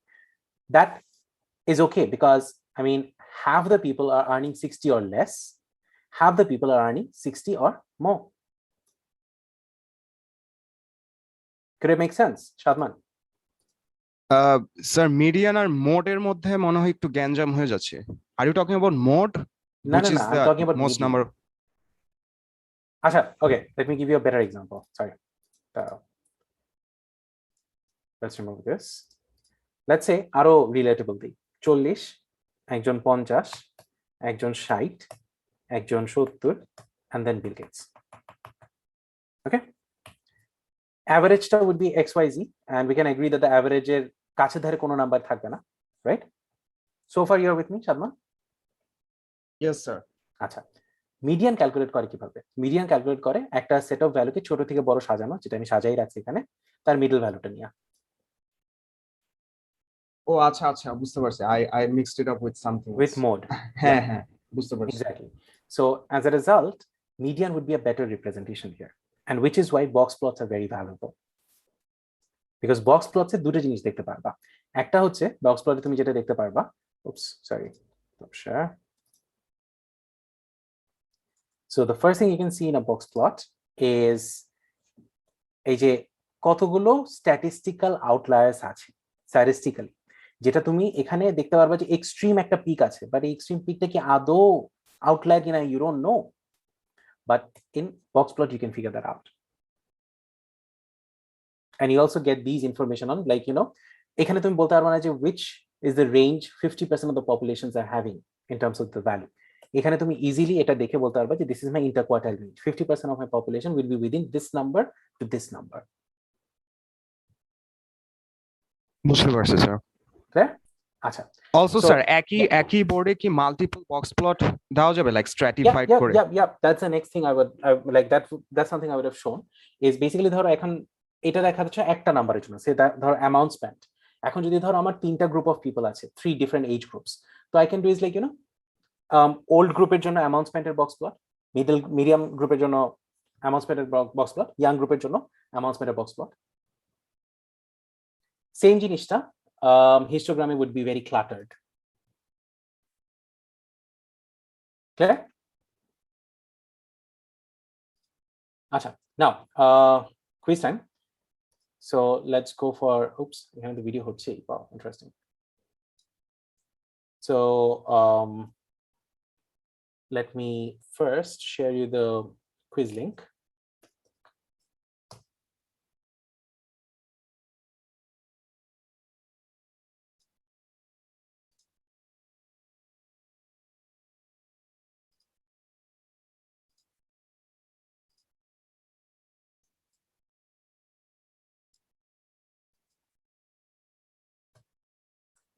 Speaker 1: that is okay because I mean half the people are earning 60 or less, half the people are earning 60 or more. Could it make sense, Shadman?
Speaker 13: Sir, median R mode এর মধ্যে মনে হয় একটু গ্যাঞ্জাম হয়ে যাচ্ছে. Are you talking about mode?
Speaker 1: No, I'm talking about
Speaker 13: most
Speaker 1: median.
Speaker 13: number.
Speaker 1: Asha, okay, let me give you a better example. Sorry. Let's remove this. Let's say আরো relatable দিই 40, একজন 50, একজন 60, একজন 70, and then Bill Gates. Okay, average-টা would be XYZ, and we can agree that the average এর কাছে ধারে কোনো number থাকবে না, right? So far you're with me, Shadman?
Speaker 13: Yes, sir.
Speaker 1: আচ্ছা, মিডিয়ান ক্যালকুলেট করে কিভাবে? মিডিয়ান ক্যালকুলেট করে একটা সেট অফ ভ্যালুকে ছোট থেকে বড় সাজানো, যেটা আমি সাজাই রাখছি এখানে, তার মিডল ভ্যালুটা নিয়ে।
Speaker 13: ও আচ্ছা বুঝতে পারছি, I mixed it up with something
Speaker 1: with mode.
Speaker 13: হ্যাঁ বুঝতে পারছি।
Speaker 1: Exactly. So as a result, median would be a better representation here, and which is why box plots are very valuable. Because box plots এ দুটো জিনিস দেখতে পারবা। একটা হচ্ছে box plot এ তুমি যেটা দেখতে পারবা, So the first thing you can see in a box plot is এই যে কতগুলো statistical outliers আছে, statistically, যেটা তুমি এখানে দেখতে পারবা যে এক্সট্রিম একটা পিক আছে, বাট এই এক্সট্রিম পিকটা কি আদৌ আউটলায়ার কিনা you don't know, but in box plot you can figure that out. and you also get these information on, like, এখানে তুমি বলতে পারবে না যে which is the range 50% of the populations are having in terms of the value. এখানে তুমি easily এটা দেখে বলতে পারবে যে this is my interquartile range. 50% of my population will be within this number to this number.
Speaker 13: বুঝতে পারছি sir.
Speaker 1: Clear? আচ্ছা।
Speaker 13: Also
Speaker 1: So-
Speaker 13: স্যার একই বোর্ডে কি মাল্টিপল বক্স প্লট দেওয়া যাবে লাইক স্ট্র্যাটিফাইড করে?
Speaker 1: Yeah. That's the next thing I would like that's something I would have shown is basically ধরো এখন এটা দেখা যাচ্ছে একটা নাম্বারের জন্য, সে ধরো অ্যামাউন্ট স্পেন্ট। এখন যদি ধরো আমার 3টা গ্রুপ অফ পিপল আছে, 3 ডিফারেন্ট এজ গ্রুপস, তো I can do is like old গ্রুপের জন্য অ্যামাউন্ট স্পেন্টের বক্স প্লট, মিডিয়াম গ্রুপের জন্য অ্যামাউন্ট স্পেন্টের বক্স প্লট, ইয়াং গ্রুপের জন্য অ্যামাউন্ট স্পেন্টের বক্স প্লট। সেম জিনিসটা হিস্টোগ্রামে would be very cluttered. Clear? Acha. Now, quiz time. So let's go for, oops, we have the video. Wow, interesting. So let me first share you the quiz link.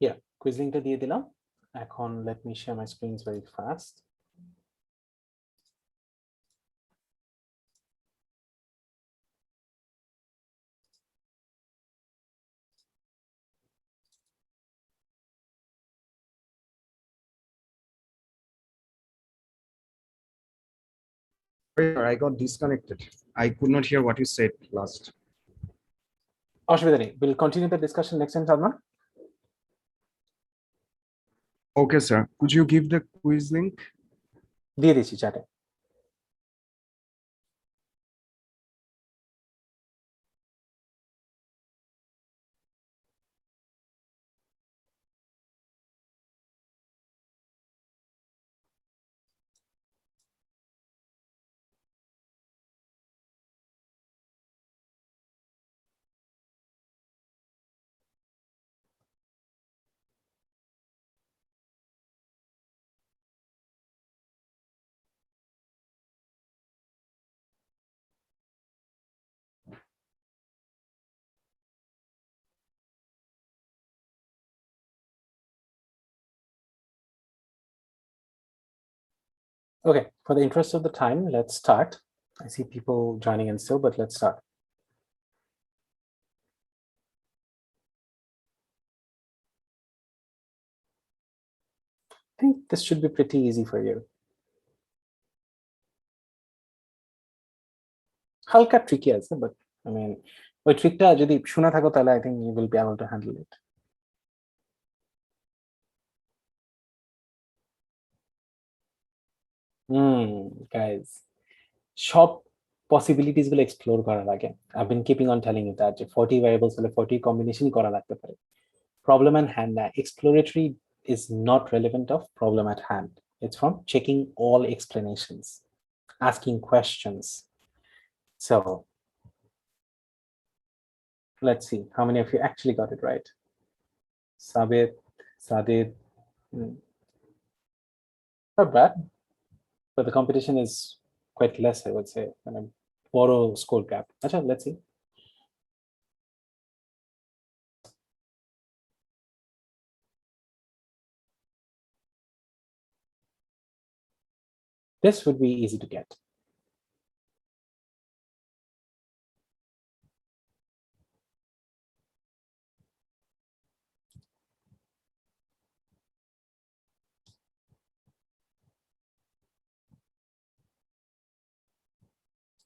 Speaker 1: Yeah, quiz link টা দিয়ে দিলাম। এখন let me share my screens very fast.
Speaker 13: I got disconnected. I could not hear what you said last.
Speaker 1: অসুবিধা নেই, we'll continue the discussion next time, Salman.
Speaker 13: Okay, sir. Could you give the quiz link?
Speaker 1: দিয়ে দিচ্ছি চ্যাটে। Okay, for the interest of the time, let's start. I see people joining in still, but let's start. I think this should be pretty easy for you. হালকা tricky আছে, but I mean, ওই ট্রিকটা যদি শুনে থাকো তাহলে I think you will be able to handle it. Guys, সব possibilities গুলো explore করা লাগে। I've been keeping on telling you that যে 40 variables হলে 40 combination করা লাগতে পারে। Problem at hand না, exploratory is not relevant of problem at hand. It's from checking all explanations, asking questions. So let's see how many of you actually got it right. Sabit, Sadid, not bad, but the competition is quite less, I would say, and a borrow score gap. Achha, let's see. This would be easy to get.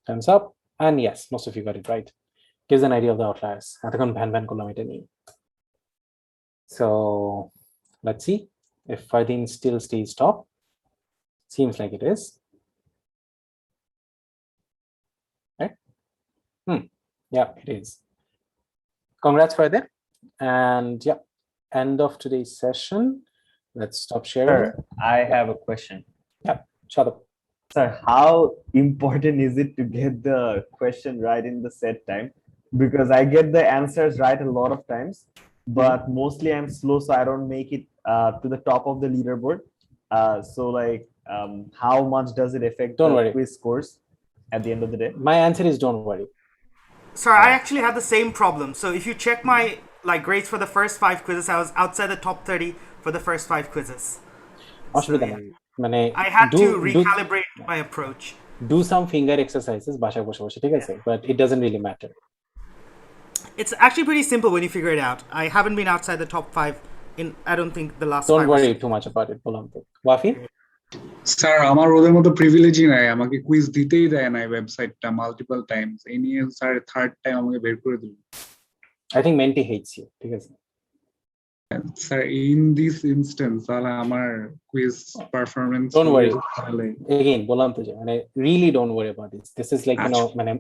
Speaker 1: Thumbs up, and yes, most of you got it right. Gives an idea of the outliers. এতক্ষণ van van করলাম এটা নিয়ে। So let's see if Fardeen still stays top. Seems like it is. Right? Yeah, it is. Congrats, Fardeen. And yeah, end of today's session. Let's stop sharing.
Speaker 12: Sir, I have a question.
Speaker 1: Yeah, shut up.
Speaker 12: Sir, how important is it to get the question right in the set time? because I get the answers right a lot of times, but mostly I'm slow, so I don't make it to the top of the leaderboard. So like, how much does it affect
Speaker 1: Don't
Speaker 12: the
Speaker 1: worry.
Speaker 12: quiz scores at the end of the day?
Speaker 1: My answer is don't worry.
Speaker 2: Sorry, I actually had the same problem. So if you check my grades for the first 5 quizzes, I was outside the top 30 for the first 5 quizzes.
Speaker 1: অসুবিধা নেই মানে
Speaker 2: I had
Speaker 1: do
Speaker 2: to recalibrate my approach.
Speaker 1: do some finger exercises বাসায় বসে বসে, ঠিক আছে, but it doesn't really matter.
Speaker 2: It's actually pretty simple when you figure it out. I haven't been outside the top 5 in, I don't think, the last 5
Speaker 1: Don't
Speaker 2: or
Speaker 1: worry
Speaker 2: 6.
Speaker 1: too much about it. বললাম তো Wafi
Speaker 14: sir আমার ওদের মতো প্রিভিলেজই নাই, আমাকে quiz দিতেই দেয় না ওয়েবসাইটটা মাল্টিপল টাইমস, এই নিয়ে স্যার থার্ড টাইম আমাকে বের করে দিল।
Speaker 1: I think Menti hates you, ঠিক আছে।
Speaker 14: স্যার ইন দিস ইনস্টেন্স তাহলে আমার quiz performance
Speaker 1: Don't worry. Again বললাম তো যে মানে really don't worry about this. This is like, you know, মানে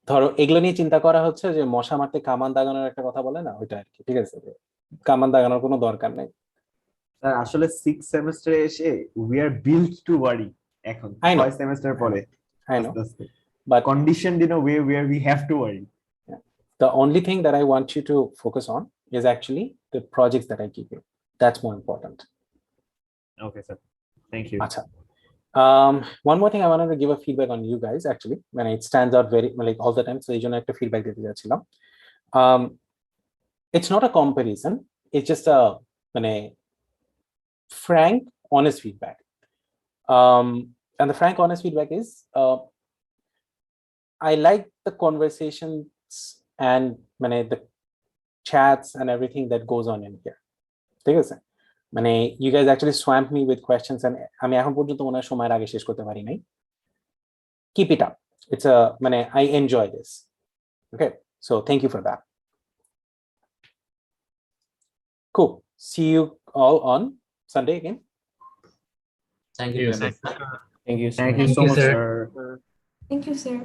Speaker 1: ধরো এগুলো নিয়ে চিন্তা করা হচ্ছে যে মশা মারতে কামান দাগানোর একটা কথা বলে না, ওইটা আর কি, ঠিক আছে। কামান দাগানোর কোনো দরকার নেই।
Speaker 12: স্যার আসলে 6 সেমেস্টারে এসে we are built to worry এখন 6 সেমেস্টার পরে।
Speaker 1: I know.
Speaker 12: But conditioned in a way where we have to worry.
Speaker 1: Yeah. The only thing that I want you to focus on is actually the projects that I give you. That's more important.
Speaker 12: Okay, sir. Thank you.
Speaker 1: Acha. One more thing I wanted to give a feedback on you guys actually, when it stands out very like all the time. So, you know, একটা feedback দিতে যাচ্ছিলাম. It's not a comparison. It's just a মানে frank, honest feedback. And the frank, honest feedback is, I like the conversations and the chats and everything that goes on in here. ঠিক আছে, মানে you guys actually swamp me with questions and আমি এখন পর্যন্ত ওনার সময়ের আগে শেষ করতে পারি নাই. Keep it up. It's a মানে I enjoy this. Okay, so thank you for that. Cool. See you all on Sunday again.
Speaker 3: Thank you.
Speaker 7: Thank you.
Speaker 3: Thank you.
Speaker 8: Thank you so much, sir.
Speaker 4: Thank you, sir.